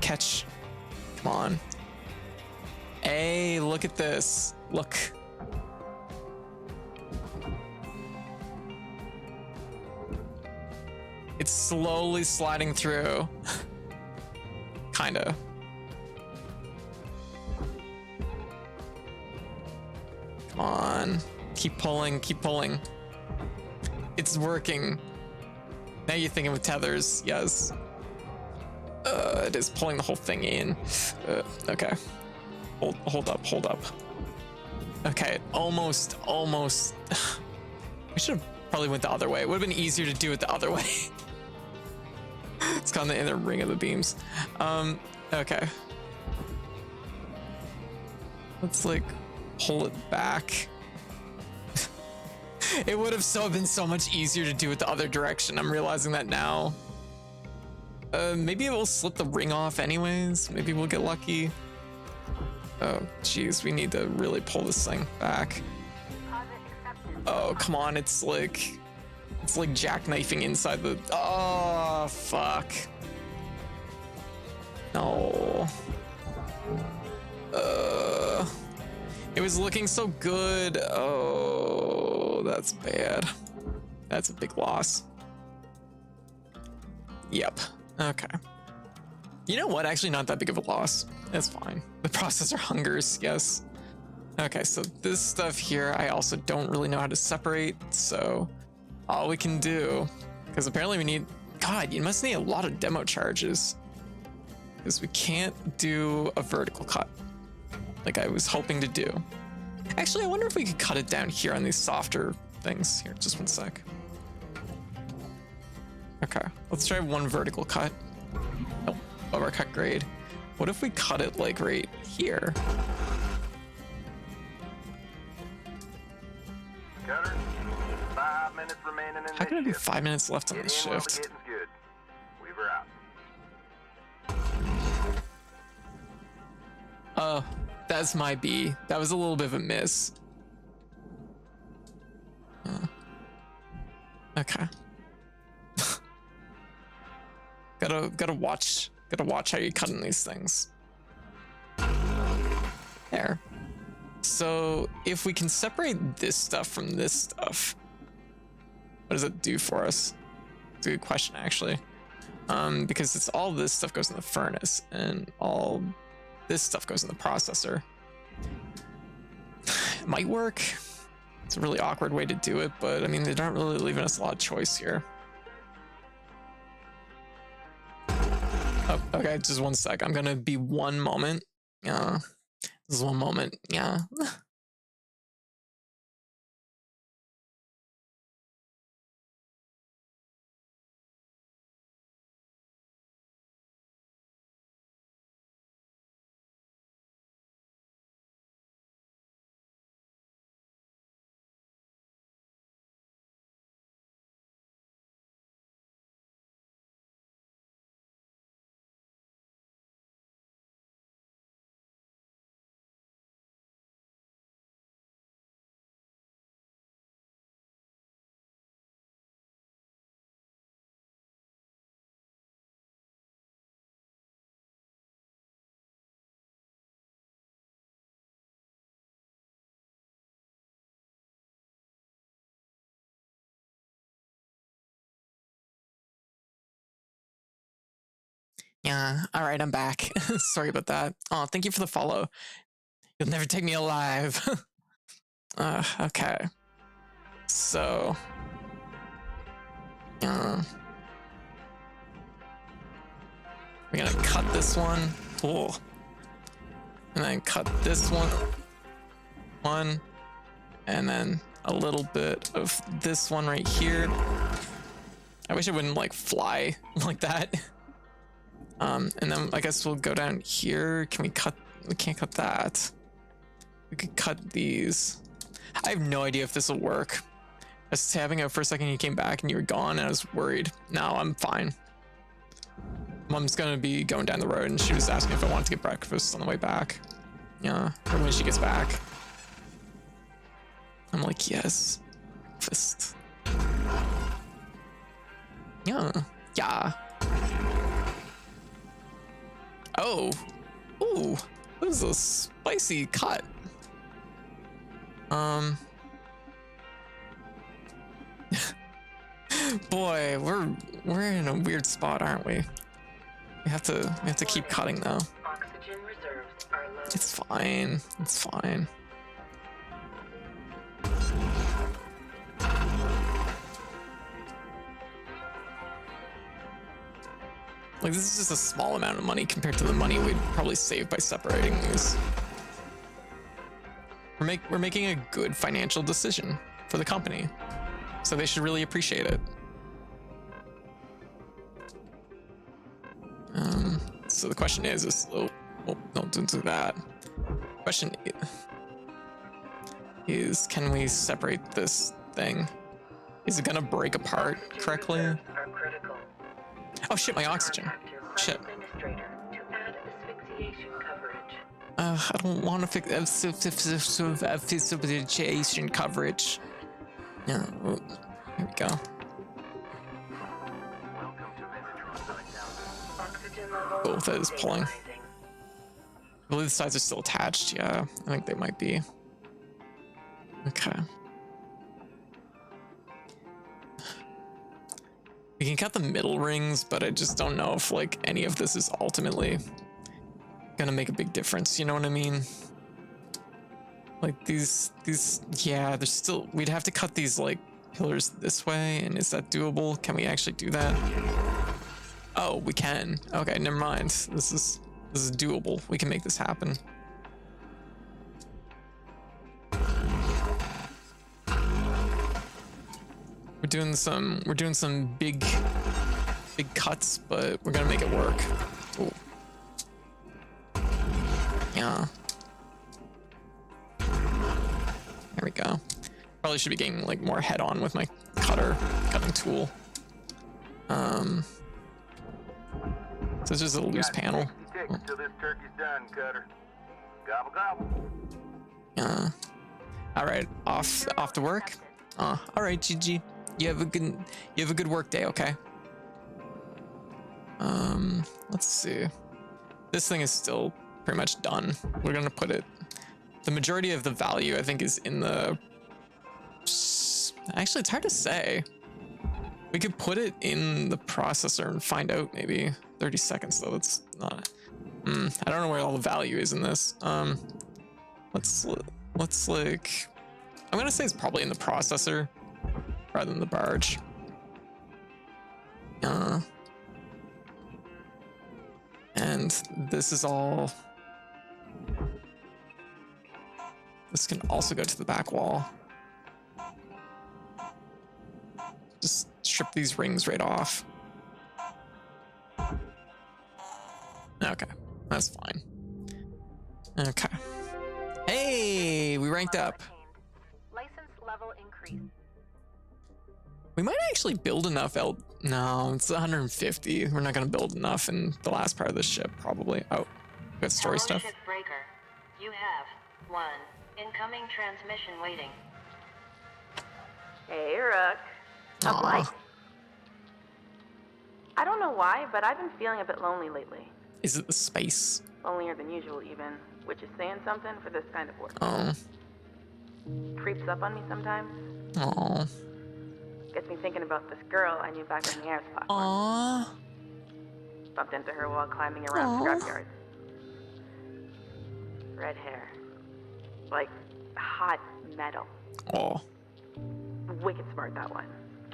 catch. Come on. Hey, look at this. Look. It's slowly sliding through. Kinda. Come on. Keep pulling, keep pulling. It's working. Now you're thinking with tethers, yes. It is pulling the whole thing in. Okay. Hold up. Okay, almost. We should have probably went the other way. It would have been easier to do it the other way. It's caught in the inner ring of the beams. Okay. Let's like pull it back. It would have been so much easier to do it the other direction. I'm realizing that now. Maybe it will slip the ring off anyways. Maybe we'll get lucky. Oh, geez, we need to really pull this thing back. Oh, come on, it's like jackknifing inside the, oh, fuck. No. It was looking so good. Oh, that's bad. That's a big loss. Yep. Okay. You know what? Actually, not that big of a loss. That's fine. The processor hungers, yes. Okay, so this stuff here, I also don't really know how to separate. So all we can do, because apparently we need, God, you must need a lot of demo charges. Because we can't do a vertical cut like I was hoping to do. Actually, I wonder if we could cut it down here on these softer things. Here, just one sec. Okay, let's try one vertical cut. Oh, lower cut grade. What if we cut it like right here? Cutter, 5 minutes remaining in How this can it be shift. 5 minutes left on Get this in while the shift? getting's good. Weaver out. Oh, that's my B. That was a little bit of a miss. Okay. gotta watch how you're cutting these things. There. So if we can separate this stuff from this stuff, what does it do for us? It's a good question, actually. Because it's all this stuff goes in the furnace and all this stuff goes in the processor. It might work. It's a really awkward way to do it, but I mean, they're not really leaving us a lot of choice here. Oh, okay, just one sec. I'm gonna be one moment. Yeah, this is one moment. Yeah. Yeah. All right, I'm back. Sorry about that. Oh, thank you for the follow. You'll never take me alive. Okay. So, we're gonna cut this one. Oh. And then cut this one, and then a little bit of this one right here. I wish it wouldn't like fly like that. And then I guess we'll go down here. Can we cut? We can't cut that. We could cut these. I have no idea if this will work. I was having it for a second, you came back and you were gone, and I was worried. No, I'm fine. Mom's gonna be going down the road, and she was asking if I wanted to get breakfast on the way back. Yeah, or when she gets back. I'm like, yes, breakfast. Yeah, yeah. Oh, ooh, that was a spicy cut. Boy, we're in a weird spot, aren't we? We have to keep cutting though. Oxygen reserves are low. It's fine. It's fine. Like, this is just a small amount of money compared to the money we'd probably save by separating these. We're making a good financial decision for the company, so they should really appreciate it. So the question is oh no, don't do that. Question is, can we separate this thing? Is it gonna break apart correctly? Reserves are critical. Oh shit, my oxygen. Contact your flight Shit. administrator to add asphyxiation coverage. I don't want to fix asphyxiation coverage. Yeah, oh, here we go. Welcome to Metatron Site Down. Oxygen levels Oh, that is pulling. stabilizing. I believe the sides are still attached. Yeah, I think they might be. Okay. We can cut the middle rings, but I just don't know if like any of this is ultimately gonna make a big difference. You know what I mean? Like these, yeah, there's still, we'd have to cut these like pillars this way. And is that doable? Can we actually do that? Oh, we can. Okay, never mind. This is doable. We can make this happen. We're doing some big cuts, but we're gonna make it work. Ooh. Yeah. There we go. Probably should be getting like more head on with my cutting tool. So it's just a loose panel. Till this turkey's done, Cutter. Gobble gobble. Yeah. All right, off to work. All right, GG. You have a good work day, okay? Let's see. This thing is still pretty much done. We're gonna put it. The majority of the value, I think, is in the. Actually, it's hard to say. We could put it in the processor and find out maybe 30 seconds though. That's not. I don't know where all the value is in this. Let's like. I'm gonna say it's probably in the processor rather than the barge. And this is all. This can also go to the back wall. Just strip these rings right off. Okay, that's fine. Okay. Hey, we ranked up. License level increase. We might actually build enough. No, it's 150. We're not gonna build enough in the last part of the ship, probably. Oh, we got story Hello, stuff. Shipbreaker. You have 1 incoming transmission waiting. Hey, Rook. How's Aw. life? I don't know why, but I've been feeling a bit lonely lately. Is it the space? Lonelier than usual, even, which is saying something for this kind of work. Oh. Creeps up on me sometimes. Oh. Gets me thinking about this girl I knew back on the air platform. Aw. Bumped into her while climbing around Aw. scrapyards. Red hair. Like hot metal. Oh. Wicked smart, that one.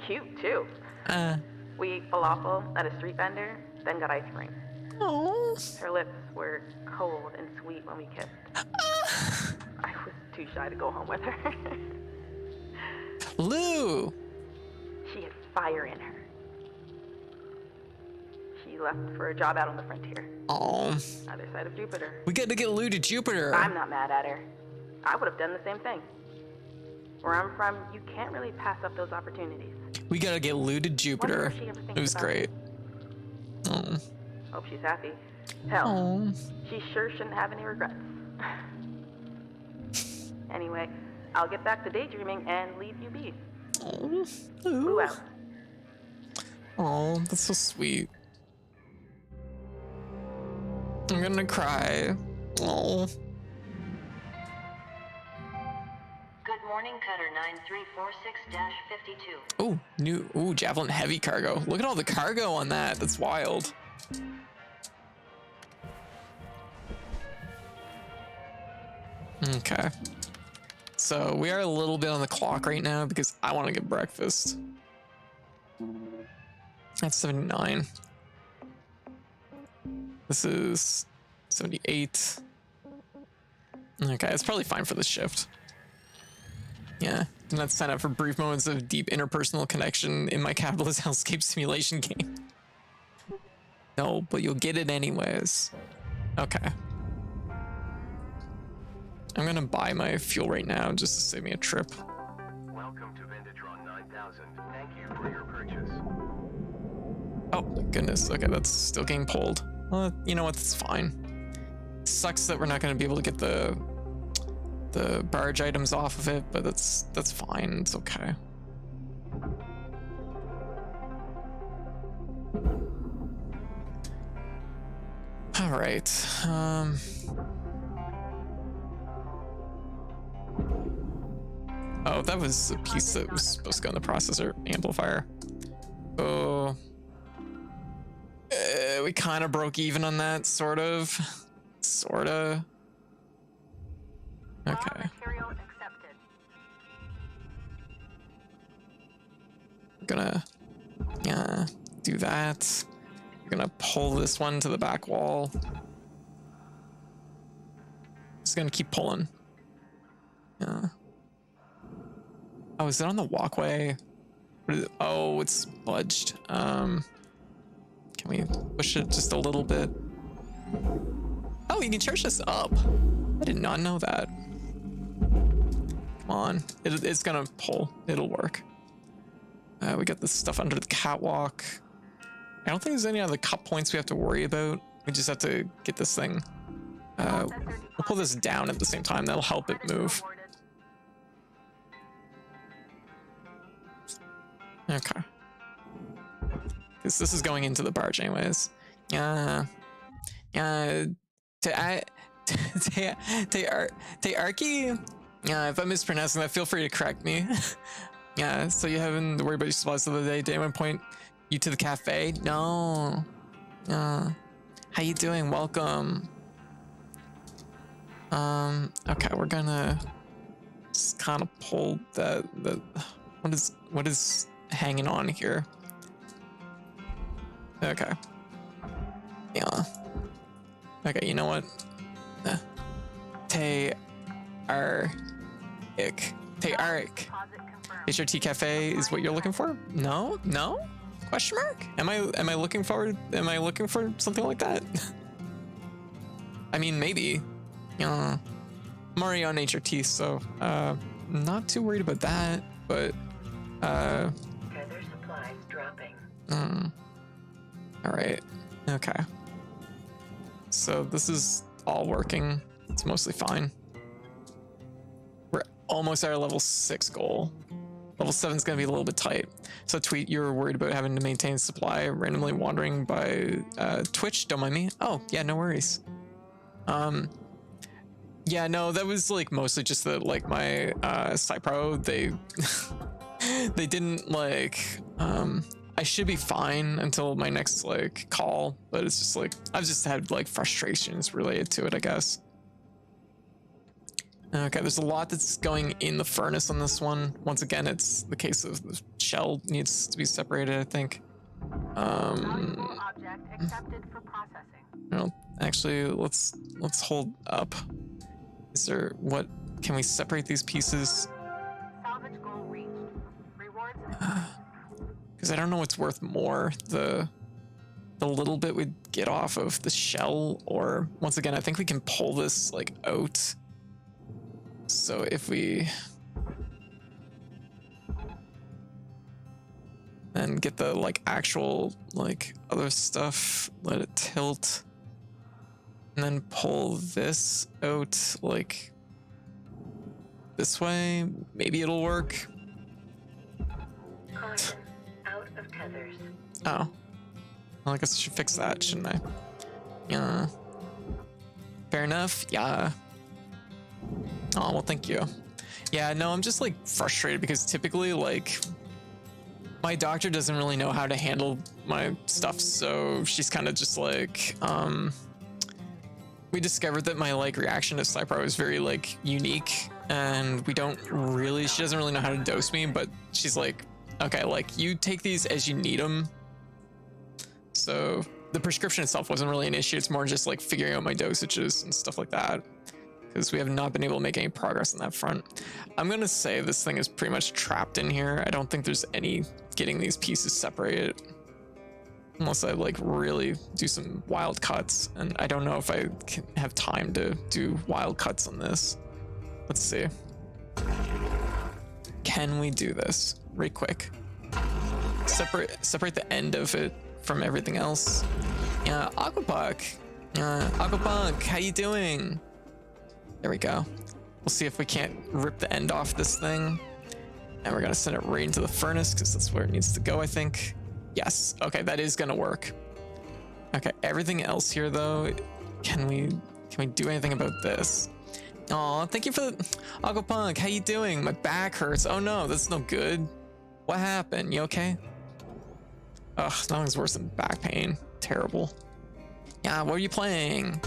Cute, too. Uh. We ate falafel at a street vendor, then got ice cream. Oh. Her lips were cold and sweet when we kissed. I was too shy to go home with her. Lou. She had fire in her. She left for a job out on the frontier, Oh. other side of Jupiter. We got to get Lou to Jupiter. I'm not mad at her. I would have done the same thing. Where I'm from, you can't really pass up those opportunities. We got to get Lou to Jupiter. Wonder if she ever thinks It was about great. Oh. Hope she's happy. Hell, Oh. she sure shouldn't have any regrets. Anyway, I'll get back to daydreaming and leave you be. Oh. Lou out. Oh, that's so sweet. I'm gonna cry. Oh. Good morning, Cutter 9346-52. Oh, Javelin heavy cargo. Look at all the cargo on that. That's wild. Okay. So we are a little bit on the clock right now because I want to get breakfast. That's 79. This is 78. Okay, it's probably fine for this shift. Yeah, do not sign up for brief moments of deep interpersonal connection in my capitalist hellscape simulation game. No, but you'll get it anyways. Okay. I'm gonna buy my fuel right now just to save me a trip. Welcome to Vindatron 9000. Thank you for your purchase. Oh, goodness. Okay, that's still getting pulled. Well, you know what? That's fine. Sucks that we're not gonna be able to get the barge items off of it, but that's fine. It's okay. All right. Oh, that was a piece that was supposed to go in the processor amplifier. Oh. we kind of broke even on that, sort of. Sorta. Raw Okay. material accepted. I'm gonna, yeah, do that. I'm gonna pull this one to the back wall. Just gonna keep pulling. Yeah. Oh, is it on the walkway? What is it? Oh, it's budged. Can we push it just a little bit? Oh, you can charge this up. I did not know that. Come on, it's gonna pull. It'll work. We got this stuff under the catwalk. I don't think there's any other cut points we have to worry about. We just have to get this thing. We'll pull this down at the same time. That'll help it move. Okay. Because this is going into the barge anyways. Tearki? Yeah, if I'm mispronouncing that, feel free to correct me. Yeah, so you haven't worried about your supplies the other day. Did anyone point you to the cafe? No. How you doing? Welcome. Okay, we're gonna just kind of pull the what is hanging on here? Okay. Yeah. Okay, you know what? Teark. HRT Cafe is what you're looking for? No? No? Question mark? Am I looking for something like that? I mean, maybe. I'm already on HRT, so not too worried about that, but Tether supplies dropping. all right. Okay. So this is all working. It's mostly fine. We're almost at our level 6 goal. Level 7 is going to be a little bit tight. So Tweet, you were worried about having to maintain supply, randomly wandering by Twitch. Don't mind me. Oh, yeah, no worries. Yeah, no, that was like mostly just that like my Cypro, they they didn't like I should be fine until my next like call, but it's just like I've just had like frustrations related to it, I guess. Okay, there's a lot that's going in the furnace on this one. Once again, it's the case of the shell needs to be separated, I think. Valuable object accepted for processing. No, actually, let's hold up. Is there what? Can we separate these pieces? Salvage goal reached. Rewards. Because I don't know what's worth more, the little bit we get off of the shell, or once again, I think we can pull this like out. So if we then get the like actual like other stuff, let it tilt, and then pull this out like this way, maybe it'll work. Caution. Out of tethers. Oh, well, I guess I should fix that, shouldn't I? Yeah. Fair enough. Yeah. Oh, well, thank you. Yeah, no, I'm just like frustrated because typically like my doctor doesn't really know how to handle my stuff, so she's kind of just like we discovered that my like reaction to Cypro is very like unique, and she doesn't really know how to dose me, but she's like, okay, like you take these as you need them. So the prescription itself wasn't really an issue. It's more just like figuring out my dosages and stuff like that, because we have not been able to make any progress on that front. I'm gonna say this thing is pretty much trapped in here. I don't think there's any getting these pieces separated unless I like really do some wild cuts, and I don't know if I can have time to do wild cuts on this. Let's see. Can we do this right quick? Separate the end of it from everything else. Yeah, Aquapunk. Aquapunk, how you doing? There we go. We'll see if we can't rip the end off this thing. And we're gonna send it right into the furnace because that's where it needs to go, I think. Yes, okay, that is gonna work. Okay, everything else here though, can we do anything about this? Aw, thank you for the Aquapunk, how you doing? My back hurts. Oh no, that's no good. What happened? You okay? Ugh, nothing's worse than back pain. Terrible. Yeah, what are you playing?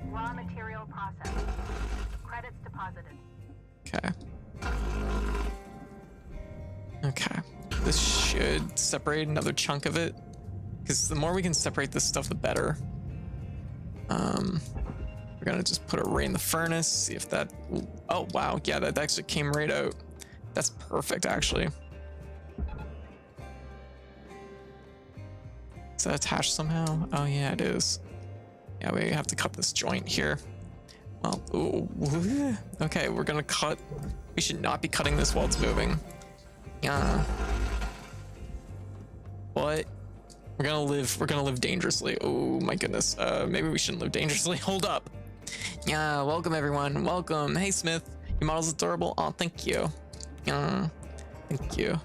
Raw material processed. Credits deposited. Okay. Okay. This should separate another chunk of it. Because the more we can separate this stuff, the better. We're gonna just put it right in the furnace, see if that... Oh, wow. Yeah, that actually came right out. That's perfect, actually. Is that attached somehow? Oh, yeah, it is. Yeah, we have to cut this joint here. Well, ooh, okay, we're gonna cut... We should not be cutting this while it's moving. Yeah. What? We're gonna live dangerously. Oh my goodness. Maybe we shouldn't live dangerously. Hold up. Yeah, welcome everyone. Welcome. Hey Smith, your model's adorable. Oh, thank you. Yeah, thank you.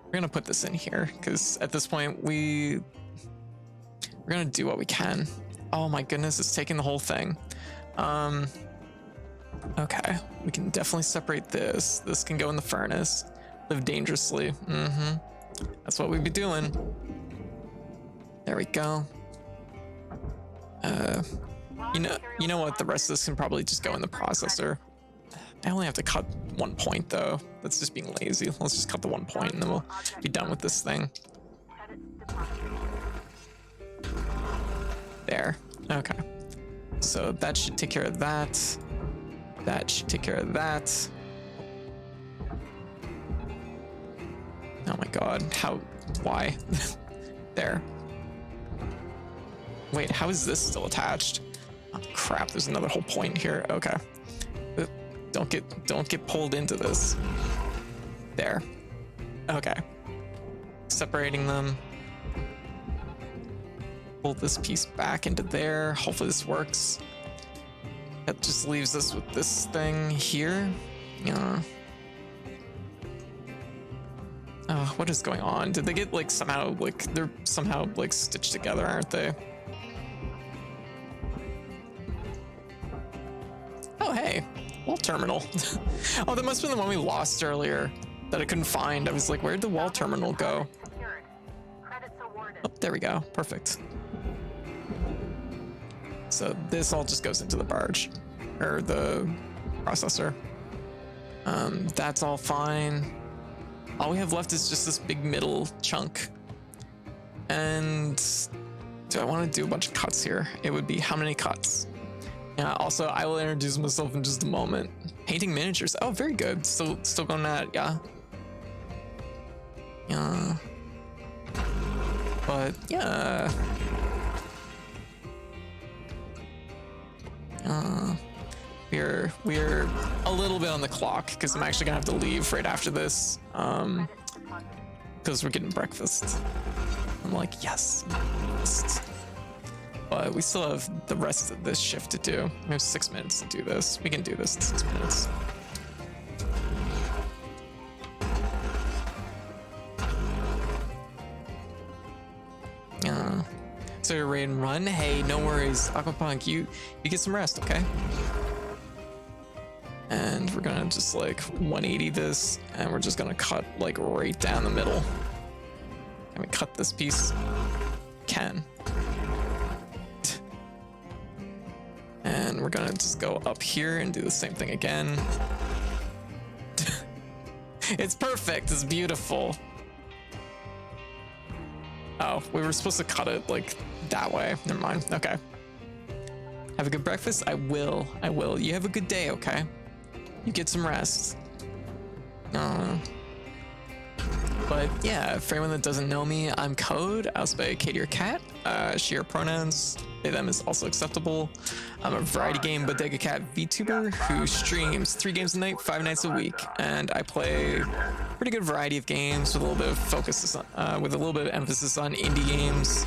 We're gonna put this in here because at this point we're gonna do what we can. Oh my goodness, it's taking the whole thing. Okay, we can definitely separate this. This can go in the furnace. Live dangerously. That's what we'd be doing. There we go. You know what? The rest of this can probably just go in the processor. I only have to cut 1 point though. That's just being lazy. Let's just cut the 1 point and then we'll be done with this thing. There. Okay. So that should take care of that. That should take care of that. Oh my god. How? Why? There. Wait, how is this still attached? Oh crap, there's another whole point here. Okay. Don't get pulled into this. There. Okay. Separating them. Pull this piece back into there. Hopefully this works. That just leaves us with this thing here. Yeah. Oh, what is going on? Did they get like somehow like they're somehow like stitched together, aren't they? Oh hey, wall terminal. Oh, that must have been the one we lost earlier that I couldn't find. I was like, where'd the wall terminal go? Oh, there we go. Perfect. So this all just goes into the barge or the processor. That's all fine. All we have left is just this big middle chunk. And do I want to do a bunch of cuts here? It would be how many cuts? Yeah, also I will introduce myself in just a moment. Painting miniatures. Oh, very good. Still going at it, yeah. Yeah. But yeah. We're a little bit on the clock because I'm actually gonna have to leave right after this. Because we're getting breakfast. I'm like, yes. Breakfast. But we still have the rest of this shift to do. We have 6 minutes to do this. We can do this in 6 minutes. So you're ready and run? Hey, no worries. Aquapunk, you get some rest, okay? And we're gonna just like 180 this, and we're just gonna cut like right down the middle. Can we cut this piece? Can. And we're gonna just go up here and do the same thing again. It's perfect, it's beautiful. Oh, we were supposed to cut it like that way. Never mind. Okay. Have a good breakfast? I will. You have a good day, okay? You get some rest. But yeah, for anyone that doesn't know me, I'm Code. I also play Katie or Cat. She, her pronouns, they, them is also acceptable. I'm a variety game bodega cat VTuber who streams 3 games a night, 5 nights a week, and I play pretty good variety of games with a little bit of focus, with a little bit of emphasis on indie games.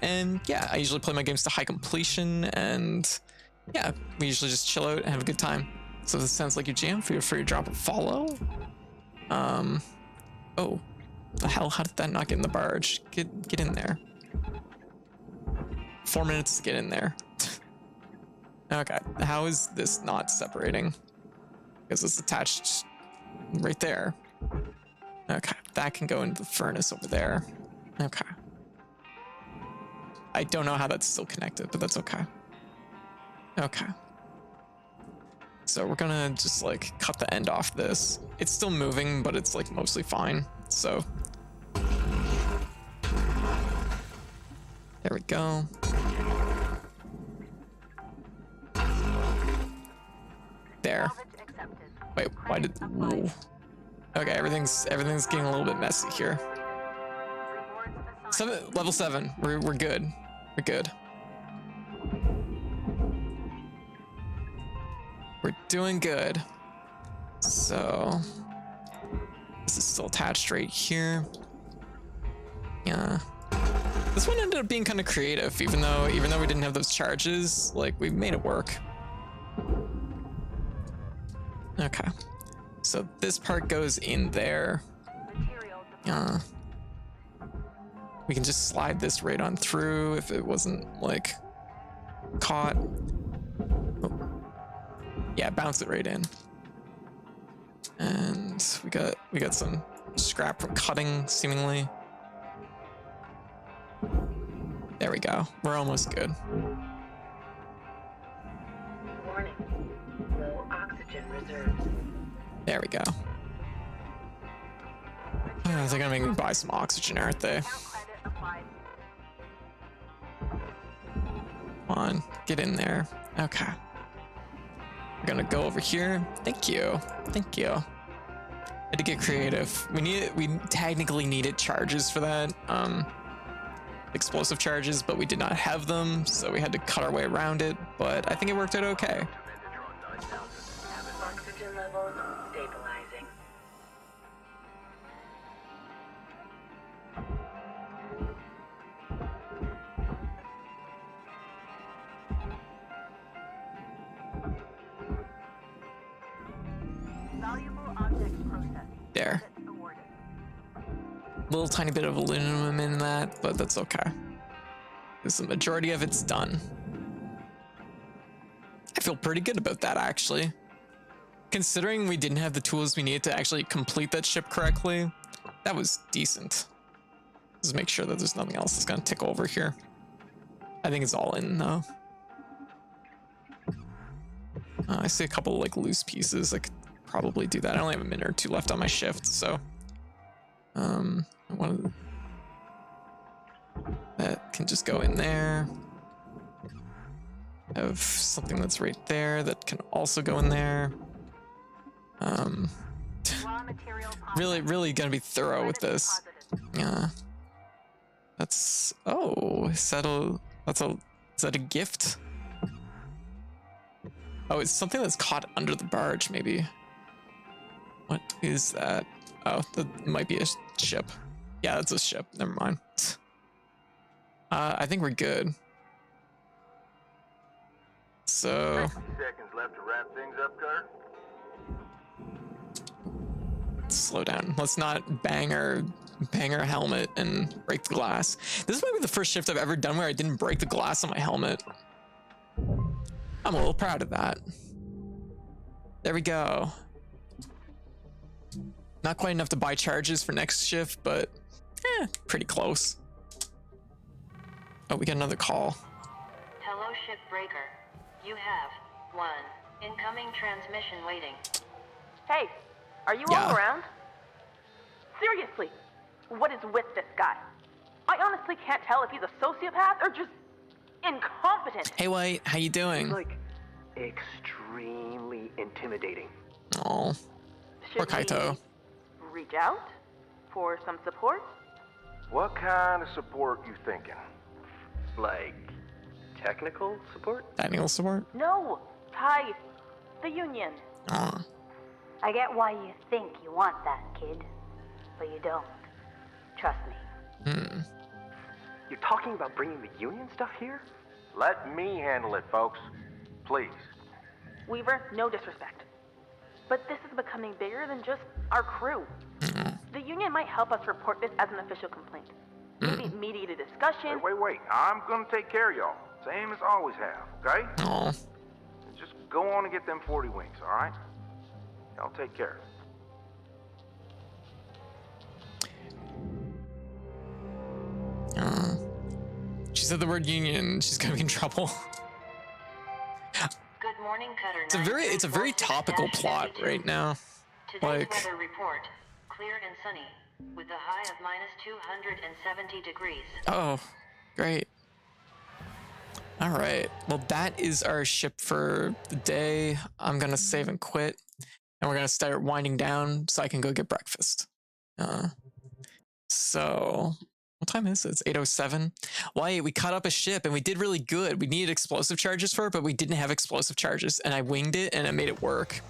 And yeah, I usually play my games to high completion, and yeah, we usually just chill out and have a good time. So if this sounds like your jam, feel free to drop a follow. Oh, the hell, how did that not get in the barge? Get in there. 4 minutes to get in there. Okay, how is this not separating? Because it's attached right there. Okay, that can go into the furnace over there. Okay. I don't know how that's still connected, but that's okay. Okay. So we're gonna just like cut the end off this. It's still moving, but it's like mostly fine. So there we go. There. Salvage accepted. Wait, why did? Ooh. Okay, everything's getting a little bit messy here. Rewards assigned. Level 7. We're good. We're good. We're doing good. So this is still attached right here. Yeah. This one ended up being kind of creative, even though we didn't have those charges. Like, we made it work. Okay. So this part goes in there. Material Yeah. We can just slide this right on through if it wasn't like caught. Oh. Yeah, bounce it right in. And we got some scrap from cutting, seemingly. There we go. We're almost good. Warning. Low oxygen reserves. There we go. Oh, they're gonna make me buy some oxygen, aren't they? Now credit applied. Come on, get in there. Okay. We're gonna go over here. Thank you. Thank you. Had to get creative. We technically needed charges for that. Explosive charges, but we did not have them, so we had to cut our way around it, but I think it worked out okay. Oxygen levels stabilizing. Valuable object processed. There. Credit awarded. Little tiny bit of aluminum in that, but that's okay. Because the majority of it's done. I feel pretty good about that, actually. Considering we didn't have the tools we needed to actually complete that ship correctly, that was decent. Just make sure that there's nothing else that's gonna tick over here. I think it's all in though. I see a couple of like loose pieces. I could probably do that. I only have a minute or two left on my shift, so that can just go in there. I have something that's right there that can also go in there. Raw material Really gonna be thorough with this. Yeah. That's is that a gift? Oh, it's something that's caught under the barge, maybe. What is that? Oh, that might be a ship. Yeah, that's a ship. Never mind. I think we're good. So 60 seconds left to wrap things up, Carter. slow down. Let's not bang our helmet and break the glass. This might be the first shift I've ever done where I didn't break the glass on my helmet. I'm a little proud of that. There we go. Not quite enough to buy charges for next shift, but pretty close. Oh, we got another call. Hello, Shipbreaker. You have one incoming transmission waiting. Hey, are you Yeah. all around? Seriously, what is with this guy? I honestly can't tell if he's a sociopath or just incompetent. Hey, White, how you doing? Like, extremely intimidating. Oh, poor Should we Kaito. reach out for some support? What kind of support you thinking? Like, technical support? Technical support? No, Ty, the Union. Oh, I get why you think you want that, kid. But you don't. Trust me. You're talking about bringing the Union stuff here? Let me handle it, folks. Please. Weaver, no disrespect. But this is becoming bigger than just our crew. The Union might help us report this as an official complaint. Maybe mediate a discussion. Wait. I'm gonna take care of y'all. Same as always have, okay? oh. Just go on and get them 40 wings, alright? Y'all take care. She's said the word union. She's gonna be in trouble. Good morning, Cutter. It's a very topical plot right now. Today's Like, weather report: clear and sunny, with a high of -270 degrees. oh, great. All right. Well, that is our ship for the day. I'm gonna save and quit, and we're gonna start winding down so I can go get breakfast. So what time is it? It's 8:07. Why, we caught up a ship and we did really good. We needed explosive charges for it, but we didn't have explosive charges, and I winged it and I made it work.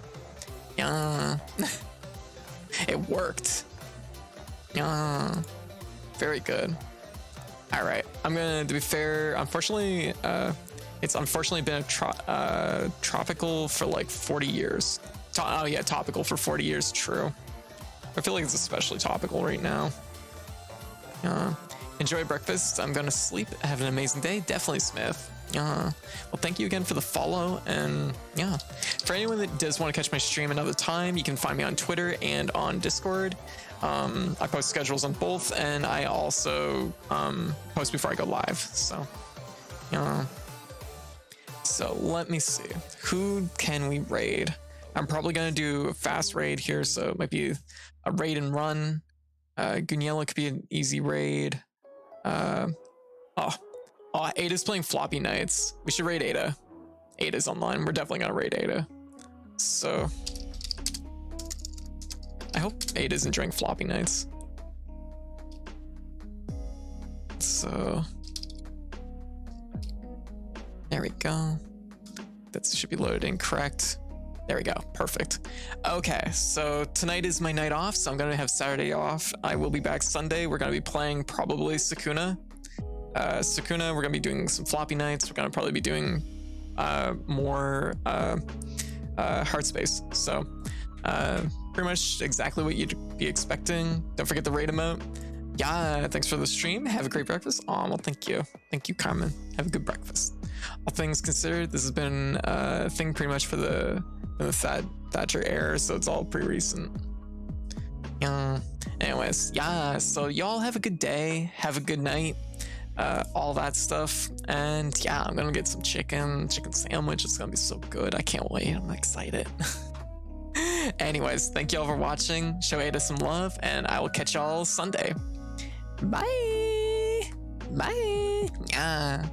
Yeah. It worked. Yeah. Very good. All right. I'm gonna, to be fair, unfortunately, it's unfortunately been a tropical for like 40 years. Oh yeah, topical for 40 years. True. I feel like it's especially topical right now. Enjoy breakfast. I'm gonna sleep. Have an amazing day. Definitely, Smith. Well, thank you again for the follow, and yeah, for anyone that does want to catch my stream another time, you can find me on Twitter and on Discord. I post schedules on both, and I also post before I go live. So let me see, who can we raid? I'm probably gonna do a fast raid here, so it might be a raid and run. Guniella could be an easy raid. Ada's playing Floppy Nights. We should raid Ada. Ada's online. We're definitely gonna raid Ada. So I hope Ada's enjoying Floppy Nights. So there we go. That should be loaded in correct. There we go. Perfect. Okay, so tonight is my night off, so I'm gonna have Saturday off. I will be back Sunday. We're gonna be playing probably Sakuna. We're gonna be doing some Floppy Nights. We're gonna probably be doing more Hardspace. So pretty much exactly what you'd be expecting. Don't forget the raid emote. Yeah, thanks for the stream. Have a great breakfast. Oh, well, thank you. Thank you, Carmen. Have a good breakfast. All things considered, this has been a thing pretty much for the Thatcher era, so it's all pretty recent. Yeah. Anyways, yeah, so y'all have a good day. Have a good night. All that stuff. And yeah, I'm gonna get some chicken sandwich. It's gonna be so good. I can't wait. I'm excited. Anyways, thank y'all for watching. Show Ada some love, and I will catch y'all Sunday. Bye. Bye. Yeah.